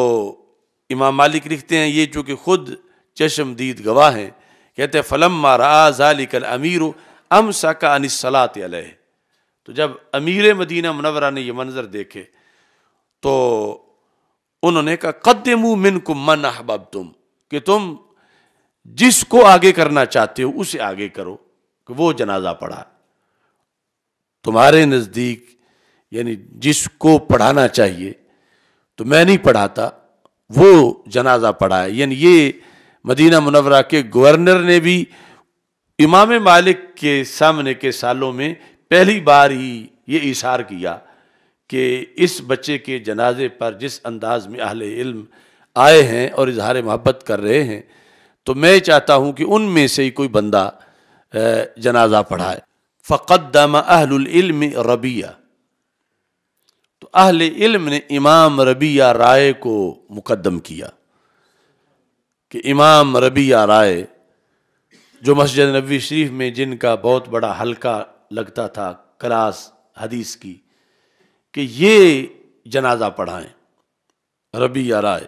امام مالک لکھتے ہیں، یہ چونکہ خود چشم دید گواہ ہیں، کہتے ہیں فلما رأى ذلك الامیر امسک عن الصلاۃ علیہ، تو جب امیر مدینہ منورہ نے یہ منظر دیکھے تو انہوں نے کہا قدموا منکم من احببتم، کہ تم جس کو آگے کرنا چاہتے ہو اسے آگے کرو، کہ وہ جنازہ پڑھا۔ تمہارے نزدیک یعنی جس کو پڑھانا چاہیے تو میں نہیں پڑھاتا، وہ جنازہ پڑھا ہے۔ یعنی یہ مدینہ منورہ کے گورنر نے بھی امام مالک کے سامنے کے سالوں میں پہلی بار ہی یہ اظہار کیا کہ اس بچے کے جنازے پر جس انداز میں اہل علم آئے ہیں اور اظہار محبت کر رہے ہیں، تو میں چاہتا ہوں کہ ان میں سے ہی کوئی بندہ جنازہ پڑھائے۔ فقدم اہل العلم ربیہ، تو اہل علم نے امام ربیہ رائے کو مقدم کیا، کہ امام ربیہ رائے جو مسجد نبوی شریف میں جن کا بہت بڑا حلقہ لگتا تھا کلاس حدیث کی، کہ یہ جنازہ پڑھائیں، ربیہ رائے۔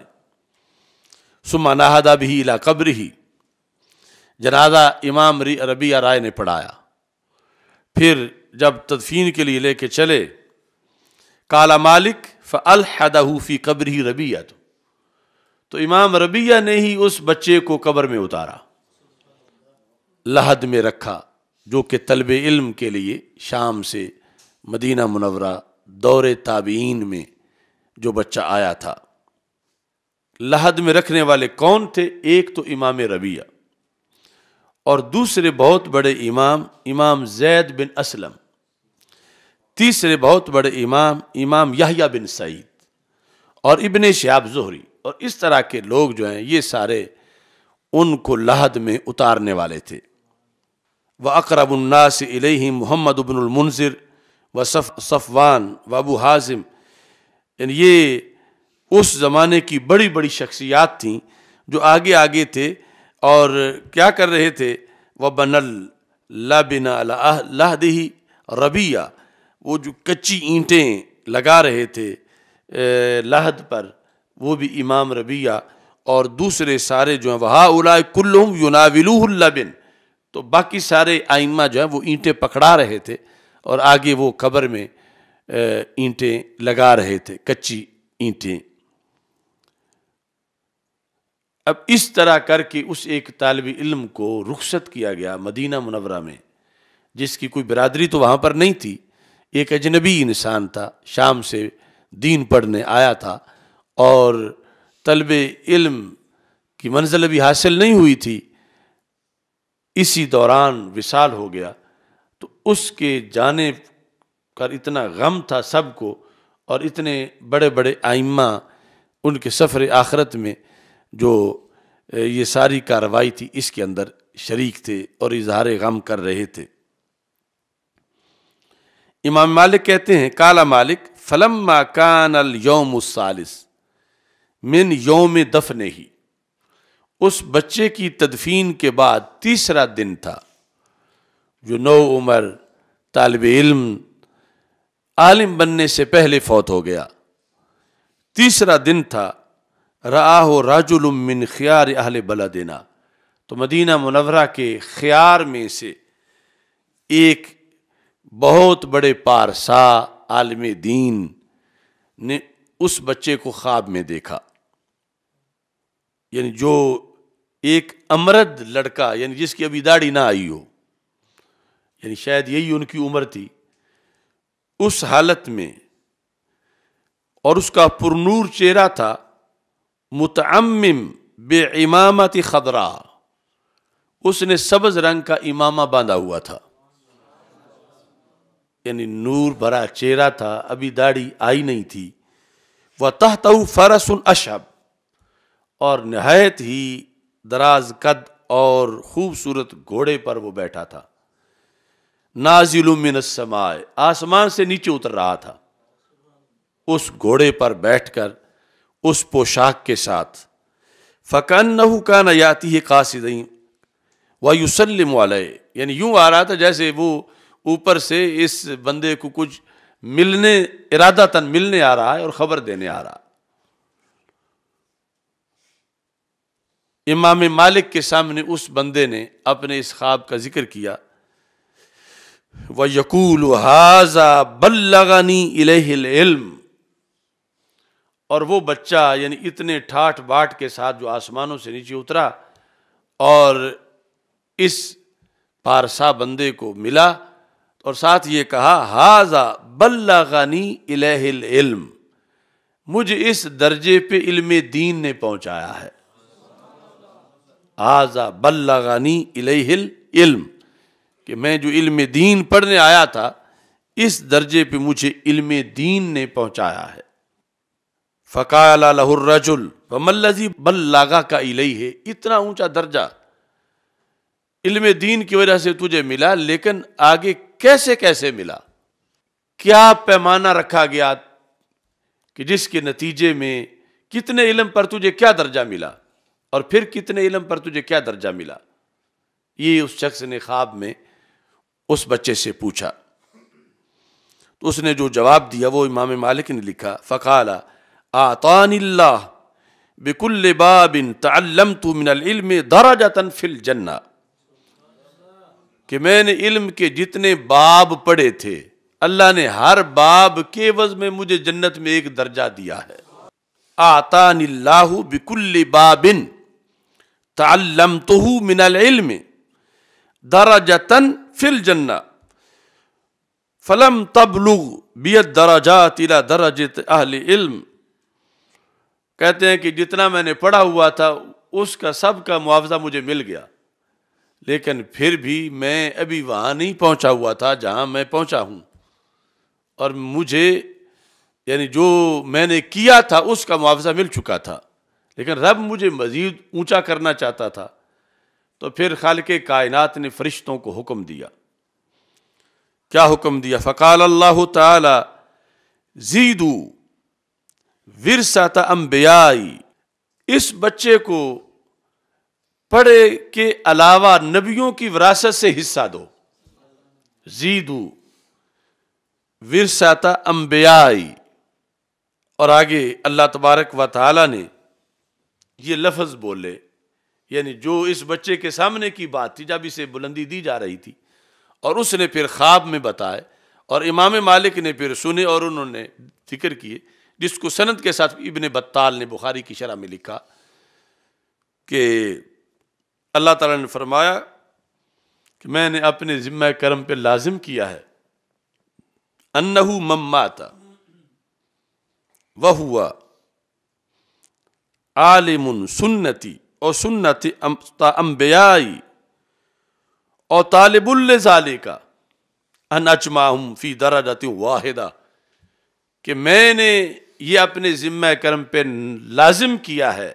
ثم نہض بہ الی قبرہ، جنازہ امام ربیہ رائے نے پڑھایا۔ پھر جب تدفین کے لیے لے کے چلے، قال مالک فالحدہ فی قبرہ ربیہ، تو امام ربیہ نے ہی اس بچے کو قبر میں اتارا، لحد میں رکھا، جو کہ طلب علم کے لیے شام سے مدینہ منورہ دور تابعین میں جو بچہ آیا تھا۔ لحد میں رکھنے والے کون تھے؟ ایک تو امام ربیہ، اور دوسرے بہت بڑے امام زید بن اسلم، تیسرے بہت بڑے امام یحییٰ بن سعید اور ابن شہاب زہری، اور اس طرح کے لوگ جو ہیں یہ سارے ان کو لحد میں اتارنے والے تھے۔ وَأَقْرَبُ النَّاسِ إِلَيْهِ محمد بن المنذر صفوان و ابو حازم، یعنی یہ اس زمانے کی بڑی بڑی شخصیات تھیں جو آگے آگے تھے اور کیا کر رہے تھے؟ وَبَنَ اللَّبِنَ عَلَىٰ لَحْدِهِ رَبِيَّةً، وہ جو کچی اینٹیں لگا رہے تھے لحد پر، وہ بھی امام ربیہ، اور دوسرے سارے جو ہیں وَهَؤُلَاءِ كُلُّهُمْ يُنَاوِلُوهُ اللَّبِنَ، تو باقی سارے ائمہ جو ہیں وہ اینٹیں پکڑا رہے تھے اور آگے وہ قبر میں اینٹیں لگا رہے تھے، کچی اینٹیں۔ اب اس طرح کر کے اس ایک طالب علم کو رخصت کیا گیا مدینہ منورہ میں، جس کی کوئی برادری تو وہاں پر نہیں تھی، ایک اجنبی انسان تھا، شام سے دین پڑھنے آیا تھا اور طلب علم کی منزل بھی حاصل نہیں ہوئی تھی، اسی دوران وصال ہو گیا۔ تو اس کے جانے کا اتنا غم تھا سب کو، اور اتنے بڑے بڑے ائمہ ان کے سفر آخرت میں جو یہ ساری کارروائی تھی اس کے اندر شریک تھے اور اظہار غم کر رہے تھے۔ امام مالک کہتے ہیں قال مالک فلما کان اليوم الثالث من یوم دفنہ، اس بچے کی تدفین کے بعد تیسرا دن تھا، جو نو عمر طالب علم عالم بننے سے پہلے فوت ہو گیا، تیسرا دن تھا۔ رآہ رجل من خیار اہل بلدنا، تو مدینہ منورہ کے خیار میں سے ایک بہت بڑے پارسا عالم دین نے اس بچے کو خواب میں دیکھا، یعنی جو ایک امرد لڑکا، یعنی جس کی ابھی داڑھی نہ آئی ہو، یعنی شاید یہی ان کی عمر تھی، اس حالت میں، اور اس کا پرنور چہرہ تھا، متعمم بعمامت خضراء، اس نے سبز رنگ کا امامہ باندھا ہوا تھا، یعنی نور بھرا چہرہ تھا، ابھی داڑھی آئی نہیں تھی۔ وَتَحْتَهُ فَرَسٌ أَشْهَبٌ، اور نہایت ہی دراز قد اور خوبصورت گھوڑے پر وہ بیٹھا تھا۔ نازل من السماء، آسمان سے نیچے اتر رہا تھا، اس گھوڑے پر بیٹھ کر اس پوشاک کے ساتھ۔ فَكَأَنَّهُ كَانَ يَأْتِيهِ قَاصِدًا وَيُسَلِّمُ عَلَيْهِ، یعنی یوں آ رہا تھا جیسے وہ اوپر سے اس بندے کو کچھ ملنے، ارادتاً ملنے آ رہا ہے اور خبر دینے آ رہا۔ امام مالک کے سامنے اس بندے نے اپنے اس خواب کا ذکر کیا، وَيَقُولُ هَذَا بَلَّغَنِي إِلَيْهِ الْعِلْمِ، اور وہ بچہ یعنی اتنے ٹھاٹ باٹ کے ساتھ جو آسمانوں سے نیچے اترا اور اس پارسا بندے کو ملا، اور ساتھ یہ کہا ہاذا بلغنی الیہ العلم، مجھے اس درجے پہ علم دین نے پہنچایا ہے۔ ہاذا بلغنی الیہ العلم، کہ میں جو علم دین پڑھنے آیا تھا اس درجے پہ مجھے علم دین نے پہنچایا ہے۔ فقال له الرجل وما الذي بلغك الیہ، اتنا اونچا درجہ علم دین کی وجہ سے تجھے ملا، لیکن آگے کیسے کیسے ملا؟ کیا پیمانہ رکھا گیا کہ جس کے نتیجے میں کتنے علم پر تجھے کیا درجہ ملا، اور پھر کتنے علم پر تجھے کیا درجہ ملا؟ یہ اس شخص نے خواب میں اس بچے سے پوچھا، تو اس نے جو جواب دیا وہ امام مالک نے لکھا، فقال اعطانی اللہ بکل باب تعلمت من العلم درجۃ فی الجنہ، کہ میں نے علم کے جتنے باب پڑھے تھے اللہ نے ہر باب کے عوض میں مجھے جنت میں ایک درجہ دیا ہے۔ اعطانی اللہ بکل باب تعلمتہ من العلم درجۃ فی الجنہ فلم تبلغ بی الدرجات الی درجۃ اہل علم، کہتے ہیں کہ جتنا میں نے پڑھا ہوا تھا اس کا سب کا معاوضہ مجھے مل گیا، لیکن پھر بھی میں ابھی وہاں نہیں پہنچا ہوا تھا جہاں میں پہنچا ہوں، اور مجھے یعنی جو میں نے کیا تھا اس کا معاوضہ مل چکا تھا، لیکن رب مجھے مزید اونچا کرنا چاہتا تھا۔ تو پھر خالق کائنات نے فرشتوں کو حکم دیا۔ کیا حکم دیا؟ فقال اللہ تعالی زیدو ورثۃ انبیائی، اس بچے کو پڑھے کے علاوہ نبیوں کی وراثت سے حصہ دو۔ زیدو ورثۃ انبیائی، اور آگے اللہ تبارک و تعالی نے یہ لفظ بولے، یعنی جو اس بچے کے سامنے کی بات تھی جب اسے بلندی دی جا رہی تھی، اور اس نے پھر خواب میں بتائے، اور امام مالک نے پھر سنے اور انہوں نے ذکر کیے، جس کو سند کے ساتھ ابن بطال نے بخاری کی شرح میں لکھا کہ اللہ تعالیٰ نے فرمایا کہ میں نے اپنے ذمہ کرم پہ لازم کیا ہے انہو من مات وہوا عالم سنتی اور سنت انبیائی اور طالب لذالک ان اجمعہم فی درجۃ واحدہ، کہ میں نے یہ اپنے ذمہ کرم پہ لازم کیا ہے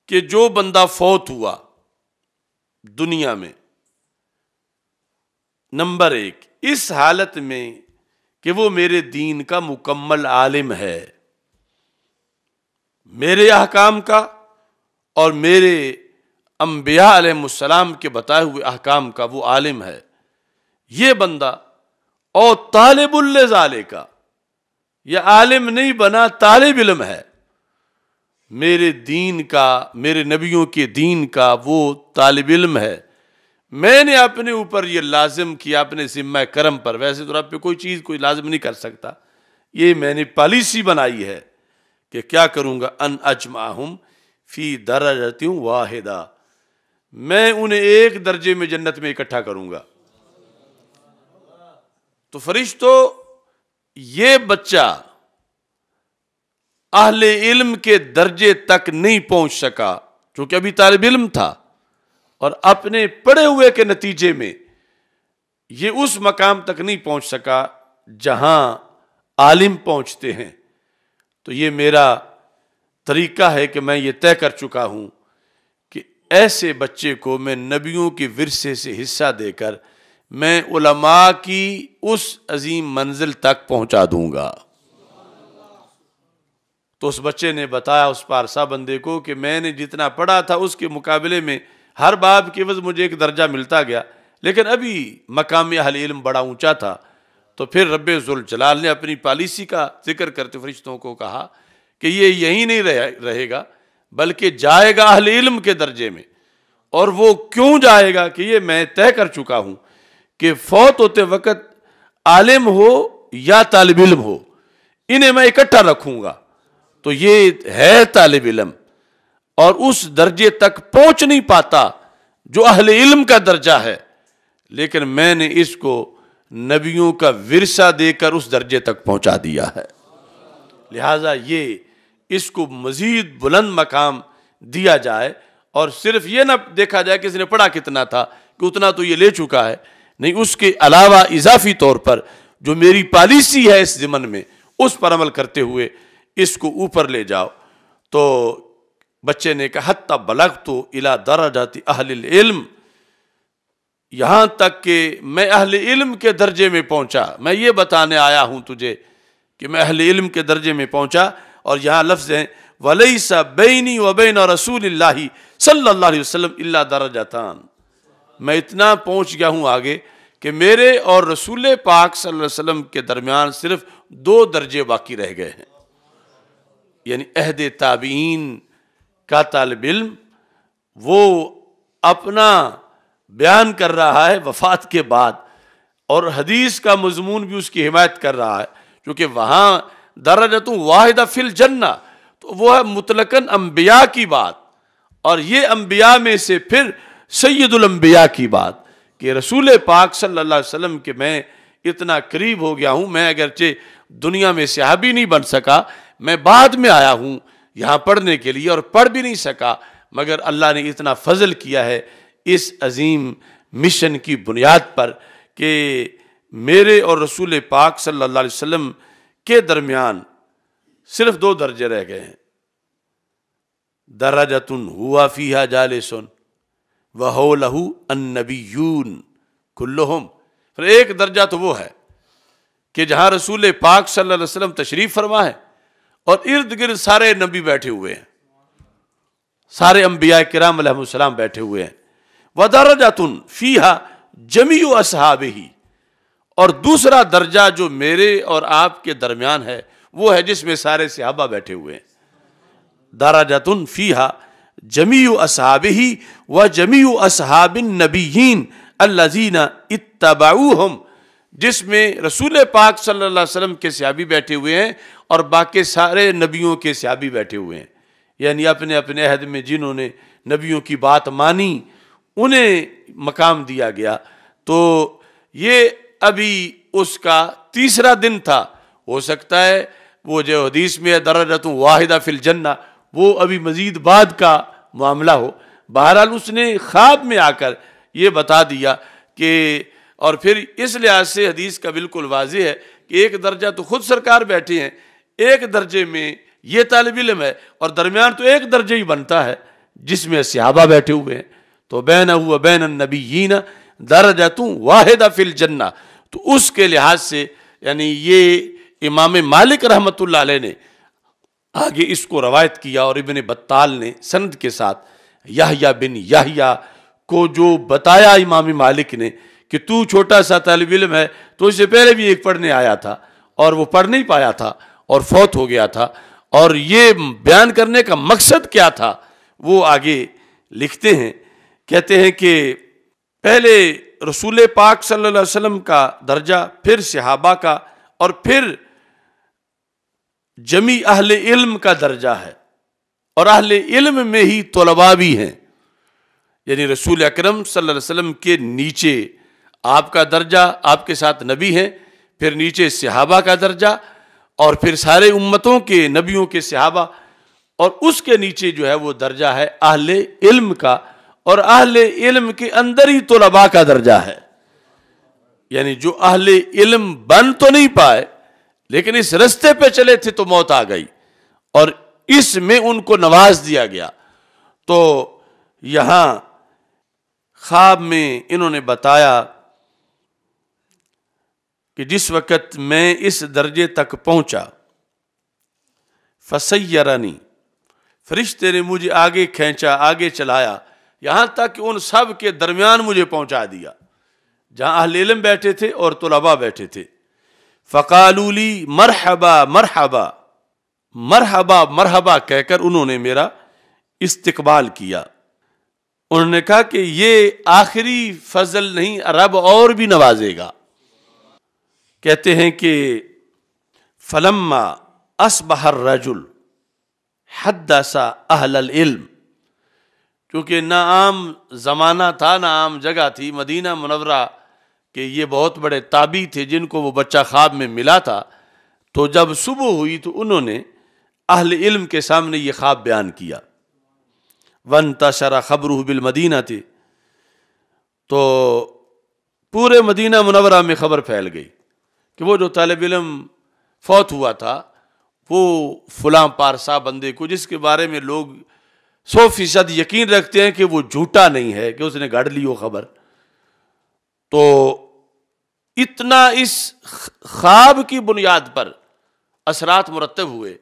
کہ جو بندہ فوت ہوا دنیا میں، نمبر 1 اس حالت میں کہ وہ میرے دین کا مکمل عالم ہے، میرے احکام کا اور میرے انبیاء علیہ السلام کے بتائے ہوئے احکام کا وہ عالم ہے، یہ بندہ، اور طالب لذالک، یہ عالم نہیں بنا، طالب علم ہے میرے دین کا، میرے نبیوں کے دین کا وہ طالب علم ہے۔ میں نے اپنے اوپر یہ لازم کیا اپنے ذمہ کرم پر، ویسے تو رب پہ کوئی چیز کوئی لازم نہیں کر سکتا، یہ میں نے پالیسی بنائی ہے کہ کیا کروں گا، ان اجمعہم فی درجۃ واحدہ، میں انہیں ایک درجے میں جنت میں اکٹھا کروں گا۔ تو فرشتوں، یہ بچہ اہل علم کے درجے تک نہیں پہنچ سکا چونکہ ابھی طالب علم تھا، اور اپنے پڑھے ہوئے کے نتیجے میں یہ اس مقام تک نہیں پہنچ سکا جہاں عالم پہنچتے ہیں۔ تو یہ میرا طریقہ ہے کہ میں یہ طے کر چکا ہوں کہ ایسے بچے کو میں نبیوں کے ورثے سے حصہ دے کر میں علماء کی اس عظیم منزل تک پہنچا دوں گا۔ تو اس بچے نے بتایا اس پارسا بندے کو کہ میں نے جتنا پڑھا تھا اس کے مقابلے میں ہر باب کے عوض مجھے ایک درجہ ملتا گیا، لیکن ابھی مقام اہل علم بڑا اونچا تھا۔ تو پھر رب ذوالجلال نے اپنی پالیسی کا ذکر کرتے فرشتوں کو کہا کہ یہ یہی نہیں رہے گا بلکہ جائے گا اہل علم کے درجے میں۔ اور وہ کیوں جائے گا کہ یہ میں طے کر چکا ہوں کہ فوت ہوتے وقت عالم ہو یا طالب علم ہو، انہیں میں اکٹھا رکھوں گا۔ تو یہ ہے طالب علم اور اس درجے تک پہنچ نہیں پاتا جو اہل علم کا درجہ ہے، لیکن میں نے اس کو نبیوں کا ورثہ دے کر اس درجے تک پہنچا دیا ہے، لہٰذا یہ اس کو مزید بلند مقام دیا جائے، اور صرف یہ نہ دیکھا جائے کہ اس نے پڑھا کتنا تھا کہ اتنا تو یہ لے چکا ہے، نہیں، اس کے علاوہ اضافی طور پر جو میری پالیسی ہے اس ضمن میں اس پر عمل کرتے ہوئے اس کو اوپر لے جاؤ۔ تو بچے نے کہا حتی بلغت الی درجات اہل العلم، یہاں تک کہ میں اہل علم کے درجے میں پہنچا۔ میں یہ بتانے آیا ہوں تجھے کہ میں اہل علم کے درجے میں پہنچا، اور یہاں لفظ ہیں وَلَيْسَ بَيْنِي وَبَيْنَ رَسُولِ اللَّهِ صلی اللہ علیہ وسلم إِلَّا دَرَجَتَانِ، میں اتنا پہنچ گیا ہوں آگے کہ میرے اور رسول پاک صلی اللہ علیہ وسلم کے درمیان صرف 2 درجے باقی رہ گئے ہیں۔ یعنی عہد تابعین کا طالب علم وہ اپنا بیان کر رہا ہے وفات کے بعد، اور حدیث کا مضمون بھی اس کی حمایت کر رہا ہے، کیونکہ وہاں درجۃ واحدہ فی الجنہ، تو وہ ہے مطلقاً انبیاء کی بات، اور یہ انبیاء میں سے پھر سید الانبیاء کی بات کہ رسول پاک صلی اللہ علیہ وسلم کہ میں اتنا قریب ہو گیا ہوں، میں اگرچہ دنیا میں صحابی نہیں بن سکا، میں بعد میں آیا ہوں یہاں پڑھنے کے لیے اور پڑھ بھی نہیں سکا، مگر اللہ نے اتنا فضل کیا ہے اس عظیم مشن کی بنیاد پر کہ میرے اور رسول پاک صلی اللہ علیہ وسلم کے درمیان صرف 2 درجے رہ گئے ہیں، درجۃ ہوا فیہا جالس وحولہ النبیون کلہم۔ پھر ایک درجہ تو وہ ہے کہ جہاں رسول پاک صلی اللہ علیہ وسلم تشریف فرما ہے اور ارد گرد سارے نبی بیٹھے ہوئے ہیں، سارے انبیاء کرام علیہ السلام بیٹھے ہوئے ہیں، وَدَرَجَةٌ فِيهَا جَمِيعُ أَصْحَابِهِ، اور دوسرا درجہ جو میرے اور آپ کے درمیان ہے وہ ہے جس میں سارے صحابہ بیٹھے ہوئے ہیں، دَرَجَةٌ فِيهَا جَمِيعُ أَصْحَابِهِ وَجَمِيعُ أَصْحَابِ النَّبِيِّينَ الَّذِينَ اتَّبَعُوهُمْ، جس میں رسول پاک صلی اللہ علیہ وسلم کے صحابی بیٹھے ہوئے ہیں اور باقی سارے نبیوں کے صحابی بیٹھے ہوئے ہیں، یعنی اپنے اپنے عہد میں جنہوں نے نبیوں کی بات مانی انہیں مقام دیا گیا۔ تو یہ ابھی اس کا تیسرا دن تھا، ہو سکتا ہے وہ جو حدیث میں درجۃ واحدہ فی الجنہ وہ ابھی مزید بعد کا معاملہ ہو۔ بہرحال اس نے خواب میں آ کر یہ بتا دیا کہ، اور پھر اس لحاظ سے حدیث کا بالکل واضح ہے کہ ایک درجہ تو خود سرکار بیٹھے ہیں، ایک درجے میں یہ طالب علم ہے، اور درمیان تو ایک درجہ ہی بنتا ہے جس میں صحابہ بیٹھے ہوئے ہیں، تو بینہ و بین النبیین درجۃ واحدہ فی الجنہ۔ تو اس کے لحاظ سے یعنی یہ امام مالک رحمۃ اللہ علیہ نے آگے اس کو روایت کیا، اور ابن بطال نے سند کے ساتھ یحییٰ بن یحییٰ کو جو بتایا امام مالک نے کہ تو چھوٹا سا طالب علم ہے، تو اس سے پہلے بھی ایک پڑھنے آیا تھا اور وہ پڑھ نہیں پایا تھا اور فوت ہو گیا تھا، اور یہ بیان کرنے کا مقصد کیا تھا وہ آگے لکھتے ہیں، کہتے ہیں کہ پہلے رسول پاک صلی اللہ علیہ وسلم کا درجہ، پھر صحابہ کا، اور پھر جمیع اہل علم کا درجہ ہے، اور اہل علم میں ہی طلباء بھی ہیں، یعنی رسول اکرم صلی اللہ علیہ وسلم کے نیچے آپ کا درجہ، آپ کے ساتھ نبی ہیں، پھر نیچے صحابہ کا درجہ، اور پھر سارے امتوں کے نبیوں کے صحابہ، اور اس کے نیچے جو ہے وہ درجہ ہے اہل علم کا، اور اہل علم کے اندر ہی طلباء کا درجہ ہے، یعنی جو اہل علم بن تو نہیں پائے لیکن اس رستے پہ چلے تھے تو موت آ گئی، اور اس میں ان کو نواز دیا گیا۔ تو یہاں خواب میں انہوں نے بتایا کہ جس وقت میں اس درجے تک پہنچا، فسیرنی، فرشتے نے مجھے آگے کھینچا، آگے چلایا، یہاں تک کہ ان سب کے درمیان مجھے پہنچا دیا جہاں اہل علم بیٹھے تھے اور طلباء بیٹھے تھے۔ فقالوا لی مرحبا مرحبا، مرحبا مرحبا کہہ کر انہوں نے میرا استقبال کیا۔ انہوں نے کہا کہ یہ آخری فضل نہیں، رب اور بھی نوازے گا۔ کہتے ہیں کہ فلما اصبح الرجل حدث اہل العلم، کیونکہ نہ عام زمانہ تھا نہ عام جگہ تھی، مدینہ منورہ کہ یہ بہت بڑے تابعی تھے جن کو وہ بچہ خواب میں ملا تھا، تو جب صبح ہوئی تو انہوں نے اہل علم کے سامنے یہ خواب بیان کیا۔ وانتشر خبرہ بالمدینہ تھی، تو پورے مدینہ منورہ میں خبر پھیل گئی کہ وہ جو طالب علم فوت ہوا تھا وہ فلاں پارسا بندے کو، جس کے بارے میں لوگ 100% یقین رکھتے ہیں کہ وہ جھوٹا نہیں ہے، کہ اس نے گھڑ لی وہ خبر، تو اتنا اس خواب کی بنیاد پر اثرات مرتب ہوئے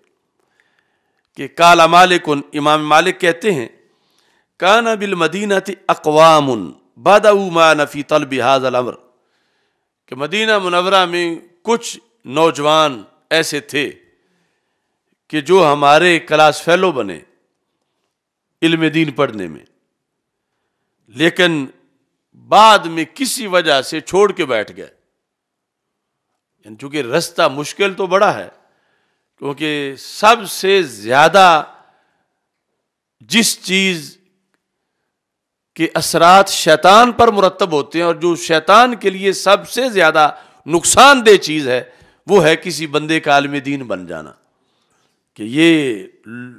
کہ قال مالک، امام مالک کہتے ہیں کان بالمدینۃ اقوام بدأوا معنا فی طلب ھذا الامر، کہ مدینہ منورہ میں کچھ نوجوان ایسے تھے کہ جو ہمارے کلاس فیلو بنے علم دین پڑھنے میں، لیکن بعد میں کسی وجہ سے چھوڑ کے بیٹھ گئے، یعنی چونکہ رستہ مشکل تو بڑا ہے، کیونکہ سب سے زیادہ جس چیز کے اثرات شیطان پر مرتب ہوتے ہیں اور جو شیطان کے لیے سب سے زیادہ نقصان دہ چیز ہے وہ ہے کسی بندے کا عالم دین بن جانا، کہ یہ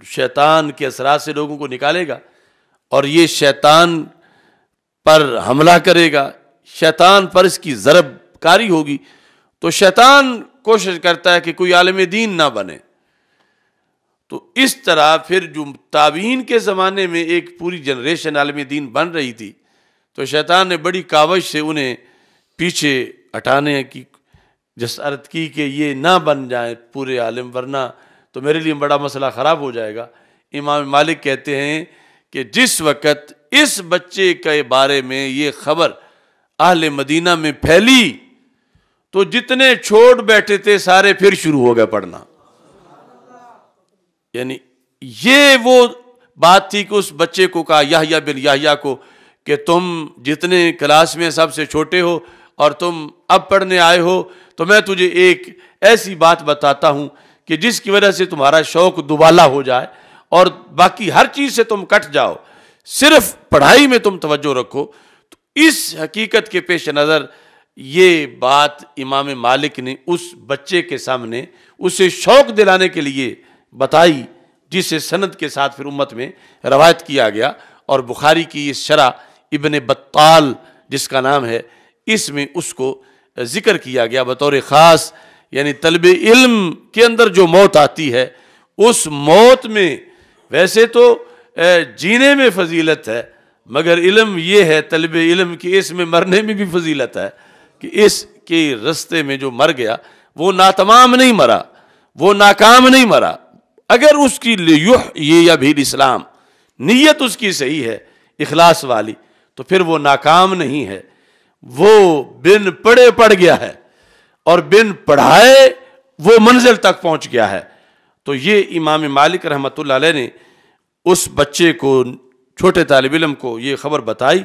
شیطان کے اثرات سے لوگوں کو نکالے گا اور یہ شیطان پر حملہ کرے گا، شیطان پر اس کی ضرب کاری ہوگی، تو شیطان کوشش کرتا ہے کہ کوئی عالم دین نہ بنے۔ تو اس طرح پھر جو تابعین کے زمانے میں ایک پوری جنریشن عالم دین بن رہی تھی، تو شیطان نے بڑی کاوش سے انہیں پیچھے ہٹانے کی جسارت کی کہ یہ نہ بن جائیں پورے عالم، ورنہ تو میرے لیے بڑا مسئلہ خراب ہو جائے گا۔ امام مالک کہتے ہیں کہ جس وقت اس بچے کے بارے میں یہ خبر اہل مدینہ میں پھیلی تو جتنے چھوڑ بیٹھے تھے سارے پھر شروع ہو گئے پڑھنا۔ یعنی یہ وہ بات تھی کہ اس بچے کو کہا یحییٰ بن یحییٰ کو کہ تم جتنے کلاس میں سب سے چھوٹے ہو اور تم اب پڑھنے آئے ہو، تو میں تجھے ایک ایسی بات بتاتا ہوں کہ جس کی وجہ سے تمہارا شوق دوبالا ہو جائے اور باقی ہر چیز سے تم کٹ جاؤ، صرف پڑھائی میں تم توجہ رکھو۔ تو اس حقیقت کے پیش نظر یہ بات امام مالک نے اس بچے کے سامنے اسے شوق دلانے کے لیے بتائی، جسے سند کے ساتھ پھر امت میں روایت کیا گیا، اور بخاری کی اس شرح ابن بطال جس کا نام ہے، اس میں اس کو ذکر کیا گیا بطور خاص۔ یعنی طلب علم کے اندر جو موت آتی ہے، اس موت میں ویسے تو جینے میں فضیلت ہے، مگر علم یہ ہے طلب علم کی اس میں مرنے میں بھی فضیلت ہے کہ اس کے رستے میں جو مر گیا وہ ناتمام نہیں مرا، وہ ناکام نہیں مرا۔ اگر اس کی یہ بھی اسلام نیت اس کی صحیح ہے اخلاص والی، تو پھر وہ ناکام نہیں ہے، وہ بن پڑھے پڑھ گیا ہے اور بن پڑھائے وہ منزل تک پہنچ گیا ہے۔ تو یہ امام مالک رحمۃ اللہ علیہ نے اس بچے کو، چھوٹے طالب علم کو یہ خبر بتائی،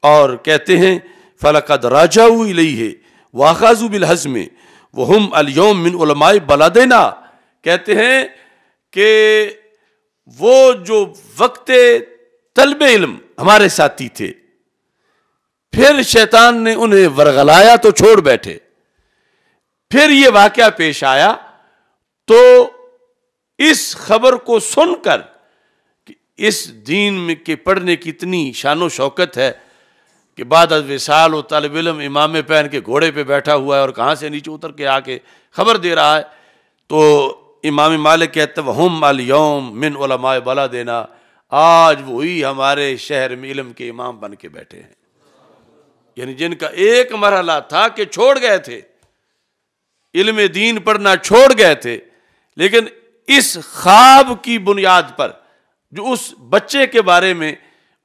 اور کہتے ہیں فَلَقَدْ رَاجَعُوا إِلَيْهِ وَأَخَذُوا بِالْحَزْمِ وَهُمْ الْيَوْمَ مِنْ عُلَمَاءِ بَلَدِنَا۔ کہتے ہیں کہ وہ جو وقت طلب علم ہمارے ساتھی تھے، پھر شیطان نے انہیں ورغلایا تو چھوڑ بیٹھے، پھر یہ واقعہ پیش آیا، تو اس خبر کو سن کر کہ اس دین میں کے پڑھنے کی اتنی شان و شوکت ہے کہ بعد از وصال و طالب علم امامے پہن کے گھوڑے پہ بیٹھا ہوا ہے اور کہاں سے نیچے اتر کے آ کے خبر دے رہا ہے، تو امام مالک کہتے ہیں وَهُمْ الْيَوْمَ مِنْ عُلَمَاءِ بَلَدِنَا، آج وہی ہمارے شہر میں علم کے امام بن کے بیٹھے ہیں۔ یعنی جن کا ایک مرحلہ تھا کہ چھوڑ گئے تھے، علم دین پڑھنا چھوڑ گئے تھے، لیکن اس خواب کی بنیاد پر جو اس بچے کے بارے میں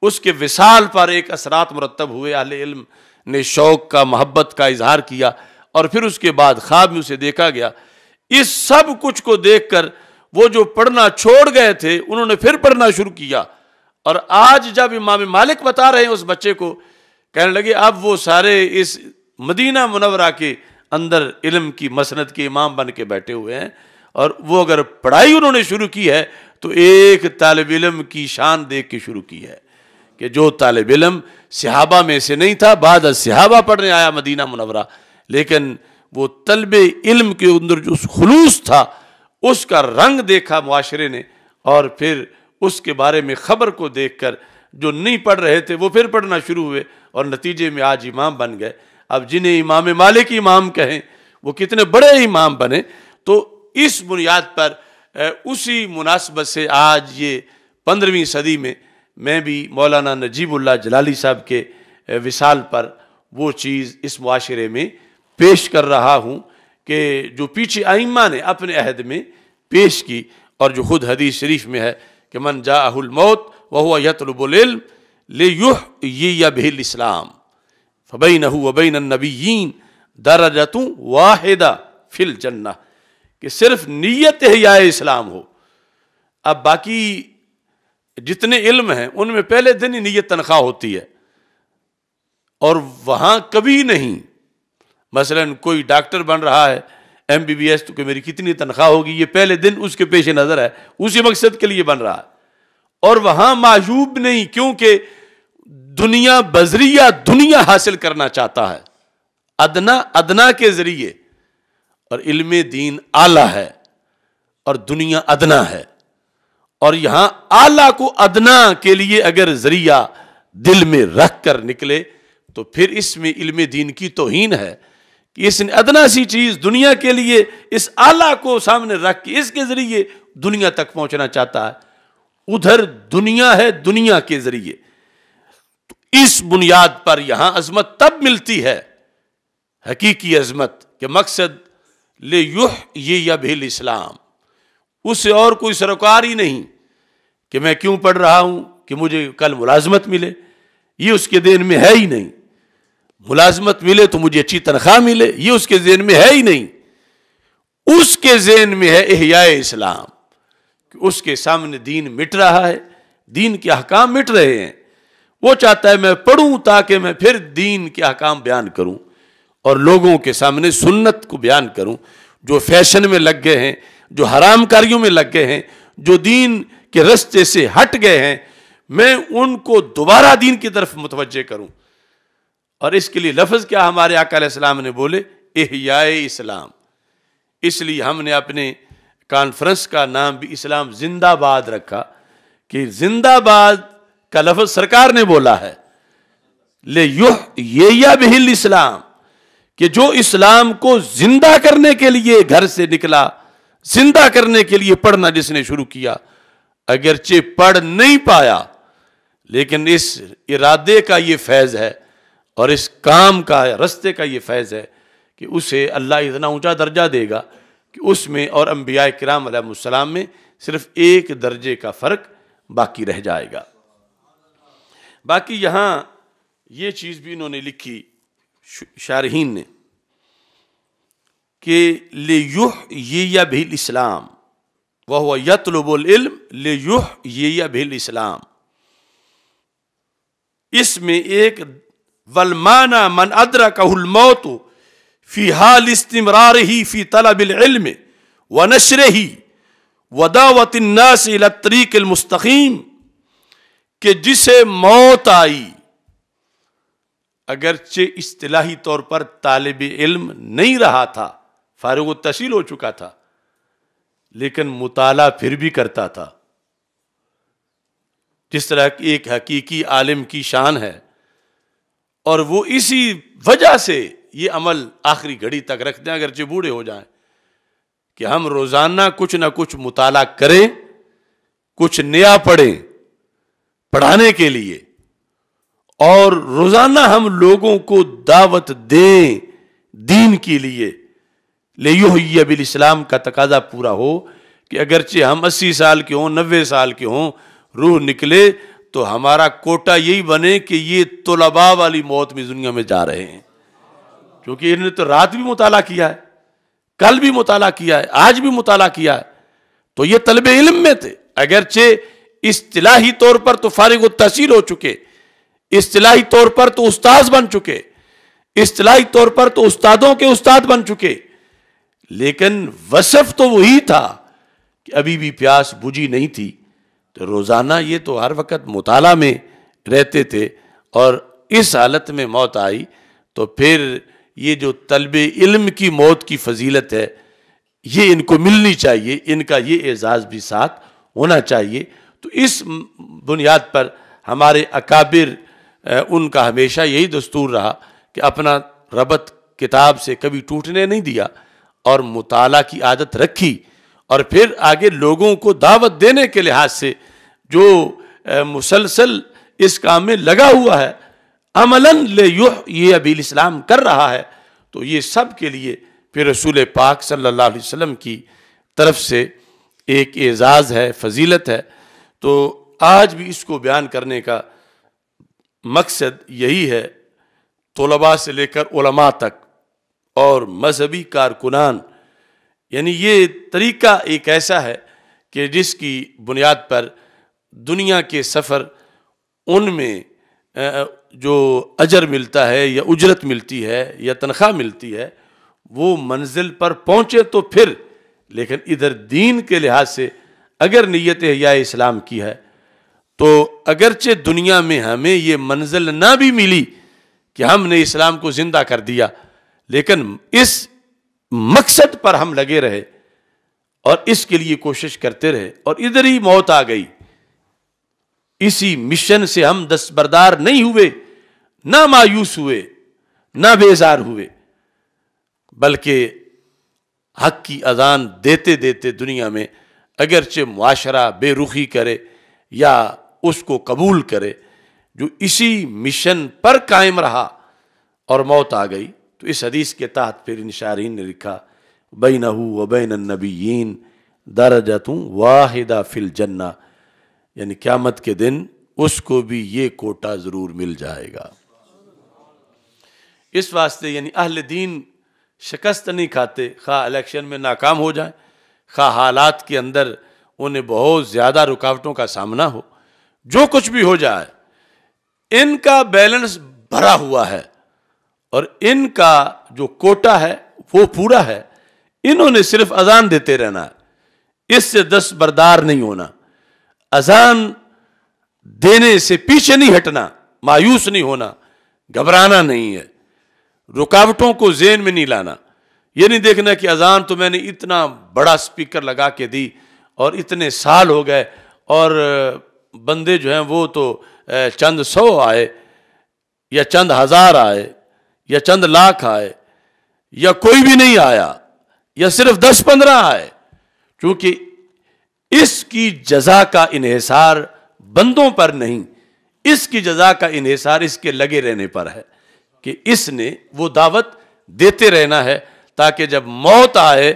اس کے وصال پر ایک اثرات مرتب ہوئے، اہل علم نے شوق کا، محبت کا اظہار کیا، اور پھر اس کے بعد خواب میں اسے دیکھا گیا۔ اس سب کچھ کو دیکھ کر وہ جو پڑھنا چھوڑ گئے تھے انہوں نے پھر پڑھنا شروع کیا، اور آج جب امام مالک بتا رہے ہیں اس بچے کو، کہنے لگے اب وہ سارے اس مدینہ منورہ کے اندر علم کی مسند کے امام بن کے بیٹھے ہوئے ہیں، اور وہ اگر پڑھائی انہوں نے شروع کی ہے تو ایک طالب علم کی شان دیکھ کے شروع کی ہے کہ جو طالب علم صحابہ میں سے نہیں تھا، بعد از صحابہ پڑھنے آیا مدینہ منورہ، لیکن وہ طلب علم کے اندر جو خلوص تھا اس کا رنگ دیکھا معاشرے نے، اور پھر اس کے بارے میں خبر کو دیکھ کر جو نہیں پڑھ رہے تھے وہ پھر پڑھنا شروع ہوئے، اور نتیجے میں آج امام بن گئے۔ اب جنہیں امام مالک امام کہیں وہ کتنے بڑے امام بنے۔ تو اس بنیاد پر اسی مناسبت سے آج یہ 15ویں صدی میں بھی مولانا نجیب اللہ جلالی صاحب کے وصال پر وہ چیز اس معاشرے میں پیش کر رہا ہوں کہ جو پیچھے ائمہ نے اپنے عہد میں پیش کی، اور جو خود حدیث شریف میں ہے کہ من جاءہ الموت وہو یطلب العلم لیحیی بہ الاسلام فبینہ وبین النبیین درجۃ واحدہ فی الجنہ، کہ صرف نیت احیاء اسلام ہو۔ اب باقی جتنے علم ہیں ان میں پہلے دن ہی نیت تنخواہ ہوتی ہے، اور وہاں کبھی نہیں، مثلا کوئی ڈاکٹر بن رہا ہے MBBS تو کہ میری کتنی تنخواہ ہوگی، یہ پہلے دن اس کے پیش نظر ہے، اسی مقصد کے لیے بن رہا ہے، اور وہاں معیوب نہیں، کیونکہ دنیا بذریعہ دنیا حاصل کرنا چاہتا ہے ادنا کے ذریعے، اور علم دین اعلیٰ ہے، اور دنیا ادنا ہے، اور یہاں اعلیٰ کو ادنا کے لیے اگر ذریعہ دل میں رکھ کر نکلے تو پھر اس میں علم دین کی توہین ہے کہ اس نے ادنا سی چیز دنیا کے لیے اس اعلیٰ کو سامنے رکھ کے اس کے ذریعے دنیا تک پہنچنا چاہتا ہے، ادھر دنیا ہے دنیا کے ذریعے۔ تو اس بنیاد پر یہاں عظمت تب ملتی ہے، حقیقی عظمت، کہ مقصد لیحیی بہ الاسلام، اس سے اور کوئی سروکار ہی نہیں کہ میں کیوں پڑھ رہا ہوں کہ مجھے کل ملازمت ملے، یہ اس کے ذہن میں ہے ہی نہیں۔ ملازمت ملے تو مجھے اچھی تنخواہ ملے، یہ اس کے ذہن میں ہے ہی نہیں۔ اس کے ذہن میں ہے احیاء اسلام، کہ اس کے سامنے دین مٹ رہا ہے، دین کے احکام مٹ رہے ہیں، وہ چاہتا ہے میں پڑھوں تاکہ میں پھر دین کے احکام بیان کروں اور لوگوں کے سامنے سنت کو بیان کروں۔ جو فیشن میں لگ گئے ہیں، جو حرام کاریوں میں لگ گئے ہیں، جو دین کے رستے سے ہٹ گئے ہیں، میں ان کو دوبارہ دین کی طرف متوجہ کروں۔ اور اس کے لیے لفظ کیا ہمارے آقا علیہ السلام نے بولے؟ احیاء اسلام۔ اس لیے ہم نے اپنے کانفرنس کا نام بھی اسلام زندہ باد رکھا، کہ زندہ باد کا لفظ سرکار نے بولا ہے، لیحیی بہ الاسلام، کہ جو اسلام کو زندہ کرنے کے لیے گھر سے نکلا، زندہ کرنے کے لیے پڑھنا جس نے شروع کیا، اگرچہ پڑھ نہیں پایا لیکن اس ارادے کا یہ فیض ہے اور اس کام کا رستے کا یہ فیض ہے کہ اسے اللہ اتنا اونچا درجہ دے گا کہ اس میں اور انبیاء کرام علیہ السلام میں صرف ایک درجے کا فرق باقی رہ جائے گا۔ باقی یہاں یہ چیز بھی انہوں نے لکھی شارحین نے کہ لیحیی بہ الاسلام وہو یطلب العلم لیحیی بہ الاسلام، اس میں ایک والمعنی من ادرکہ الموت فی حال استمرارہ فی طلب العلم ونشرہ ودعوت الناس الی الطریق المستقیم، کہ جسے موت آئی، اگرچہ اصطلاحی طور پر طالب علم نہیں رہا تھا، فارغ التحصیل ہو چکا تھا، لیکن مطالعہ پھر بھی کرتا تھا، جس طرح ایک حقیقی عالم کی شان ہے، اور وہ اسی وجہ سے یہ عمل آخری گھڑی تک رکھتے ہیں اگرچہ بوڑھے ہو جائیں، کہ ہم روزانہ کچھ نہ کچھ مطالعہ کریں، کچھ نیا پڑھیں پڑھانے کے لیے، اور روزانہ ہم لوگوں کو دعوت دیں دین کے لیے، لیحیی بہ الاسلام کا تقاضا پورا ہو کہ اگرچہ ہم 80 سال کے ہوں، 90 سال کے ہوں، روح نکلے تو ہمارا کوٹا یہی بنے کہ یہ طلباء والی موت میں دنیا میں جا رہے ہیں، کیونکہ انہوں نے تو رات بھی مطالعہ کیا ہے، کل بھی مطالعہ کیا ہے، آج بھی مطالعہ کیا ہے، تو یہ طلب علم میں تھے، اگرچہ اصطلاحی طور پر تو فارغ التحصیل ہو چکے، اصطلاحی طور پر تو استاذ بن چکے، اصطلاحی طور پر تو استادوں کے استاد بن چکے، لیکن وصف تو وہی تھا کہ ابھی بھی پیاس بجھی نہیں تھی۔ تو روزانہ یہ تو ہر وقت مطالعہ میں رہتے تھے، اور اس حالت میں موت آئی تو پھر یہ جو طلب علم کی موت کی فضیلت ہے یہ ان کو ملنی چاہیے، ان کا یہ اعزاز بھی ساتھ ہونا چاہیے۔ تو اس بنیاد پر ہمارے اکابر ان کا ہمیشہ یہی دستور رہا کہ اپنا ربط کتاب سے کبھی ٹوٹنے نہیں دیا اور مطالعہ کی عادت رکھی، اور پھر آگے لوگوں کو دعوت دینے کے لحاظ سے جو مسلسل اس کام میں لگا ہوا ہے، عملاً لیحیی بہ الاسلام کر رہا ہے، تو یہ سب کے لیے پھر رسول پاک صلی اللہ علیہ وسلم کی طرف سے ایک اعزاز ہے، فضیلت ہے۔ تو آج بھی اس کو بیان کرنے کا مقصد یہی ہے، طلباء سے لے کر علماء تک اور مذہبی کارکنان، یعنی یہ طریقہ ایک ایسا ہے کہ جس کی بنیاد پر دنیا کے سفر ان میں جو اجر ملتا ہے یا اجرت ملتی ہے یا تنخواہ ملتی ہے، وہ منزل پر پہنچے تو پھر، لیکن ادھر دین کے لحاظ سے اگر نیت احیاء اسلام کی ہے تو اگرچہ دنیا میں ہمیں یہ منزل نہ بھی ملی کہ ہم نے اسلام کو زندہ کر دیا، لیکن اس مقصد پر ہم لگے رہے اور اس کے لیے کوشش کرتے رہے، اور ادھر ہی موت آ گئی۔ اسی مشن سے ہم دستبردار نہیں ہوئے، نہ مایوس ہوئے، نہ بیزار ہوئے، بلکہ حق کی اذان دیتے دیتے دنیا میں اگرچہ معاشرہ بے رخی کرے یا اس کو قبول کرے، جو اسی مشن پر قائم رہا اور موت آ گئی، تو اس حدیث کے تحت پھر نشارین نے لکھا بینہ و بین النبیین درجۃ واحدہ فی الجنہ، یعنی قیامت کے دن اس کو بھی یہ کوٹا ضرور مل جائے گا۔ اس واسطے یعنی اہل دین شکست نہیں کھاتے، خواہ الیکشن میں ناکام ہو جائیں، خواہ حالات کے اندر انہیں بہت زیادہ رکاوٹوں کا سامنا ہو، جو کچھ بھی ہو جائے، ان کا بیلنس بھرا ہوا ہے اور ان کا جو کوٹا ہے وہ پورا ہے۔ انہوں نے صرف اذان دیتے رہنا ہے، اس سے دستبردار نہیں ہونا، اذان دینے سے پیچھے نہیں ہٹنا، مایوس نہیں ہونا، گھبرانا نہیں ہے، رکاوٹوں کو ذہن میں نہیں لانا۔ یہ نہیں دیکھنا کہ اذان تو میں نے اتنا بڑا سپیکر لگا کے دی اور اتنے سال ہو گئے اور بندے جو ہیں وہ تو چند سو آئے یا چند ہزار آئے یا چند لاکھ آئے یا کوئی بھی نہیں آیا یا صرف 10-15 آئے، چونکہ اس کی جزا کا انحصار بندوں پر نہیں، اس کی جزا کا انحصار اس کے لگے رہنے پر ہے کہ اس نے وہ دعوت دیتے رہنا ہے تاکہ جب موت آئے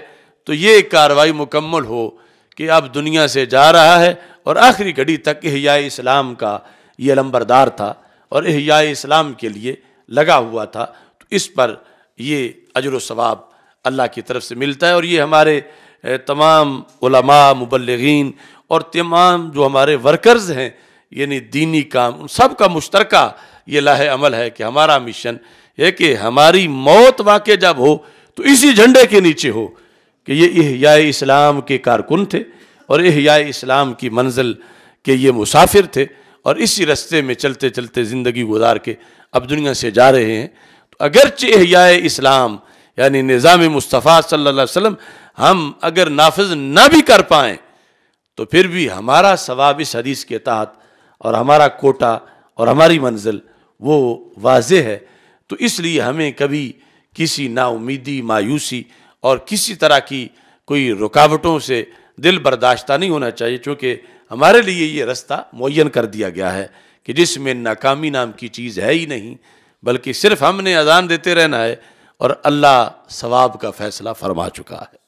تو یہ کاروائی مکمل ہو کہ اب دنیا سے جا رہا ہے اور آخری گھڑی تک احیاء اسلام کا یہ علمبردار تھا اور احیاء اسلام کے لیے لگا ہوا تھا، تو اس پر یہ اجر و ثواب اللہ کی طرف سے ملتا ہے۔ اور یہ ہمارے تمام علماء، مبلغین اور تمام جو ہمارے ورکرز ہیں یعنی دینی کام، ان سب کا مشترکہ یہ لاہ عمل ہے کہ ہمارا مشن ہے کہ ہماری موت واقع جب ہو تو اسی جھنڈے کے نیچے ہو کہ یہ احیاء اسلام کے کارکن تھے اور احیاء اسلام کی منزل کے یہ مسافر تھے، اور اسی رستے میں چلتے چلتے زندگی گزار کے اب دنیا سے جا رہے ہیں۔ تو اگرچہ احیاء اسلام یعنی نظام مصطفیٰ صلی اللہ علیہ وسلم ہم اگر نافذ نہ بھی کر پائیں تو پھر بھی ہمارا ثواب اس حدیث کے تحت اور ہمارا کوٹا اور ہماری منزل وہ واضح ہے۔ تو اس لیے ہمیں کبھی کسی نا امیدی، مایوسی اور کسی طرح کی کوئی رکاوٹوں سے دل برداشتہ نہیں ہونا چاہیے، چونکہ ہمارے لیے یہ رستہ معین کر دیا گیا ہے کہ جس میں ناکامی نام کی چیز ہے ہی نہیں، بلکہ صرف ہم نے اذان دیتے رہنا ہے اور اللہ ثواب کا فیصلہ فرما چکا ہے۔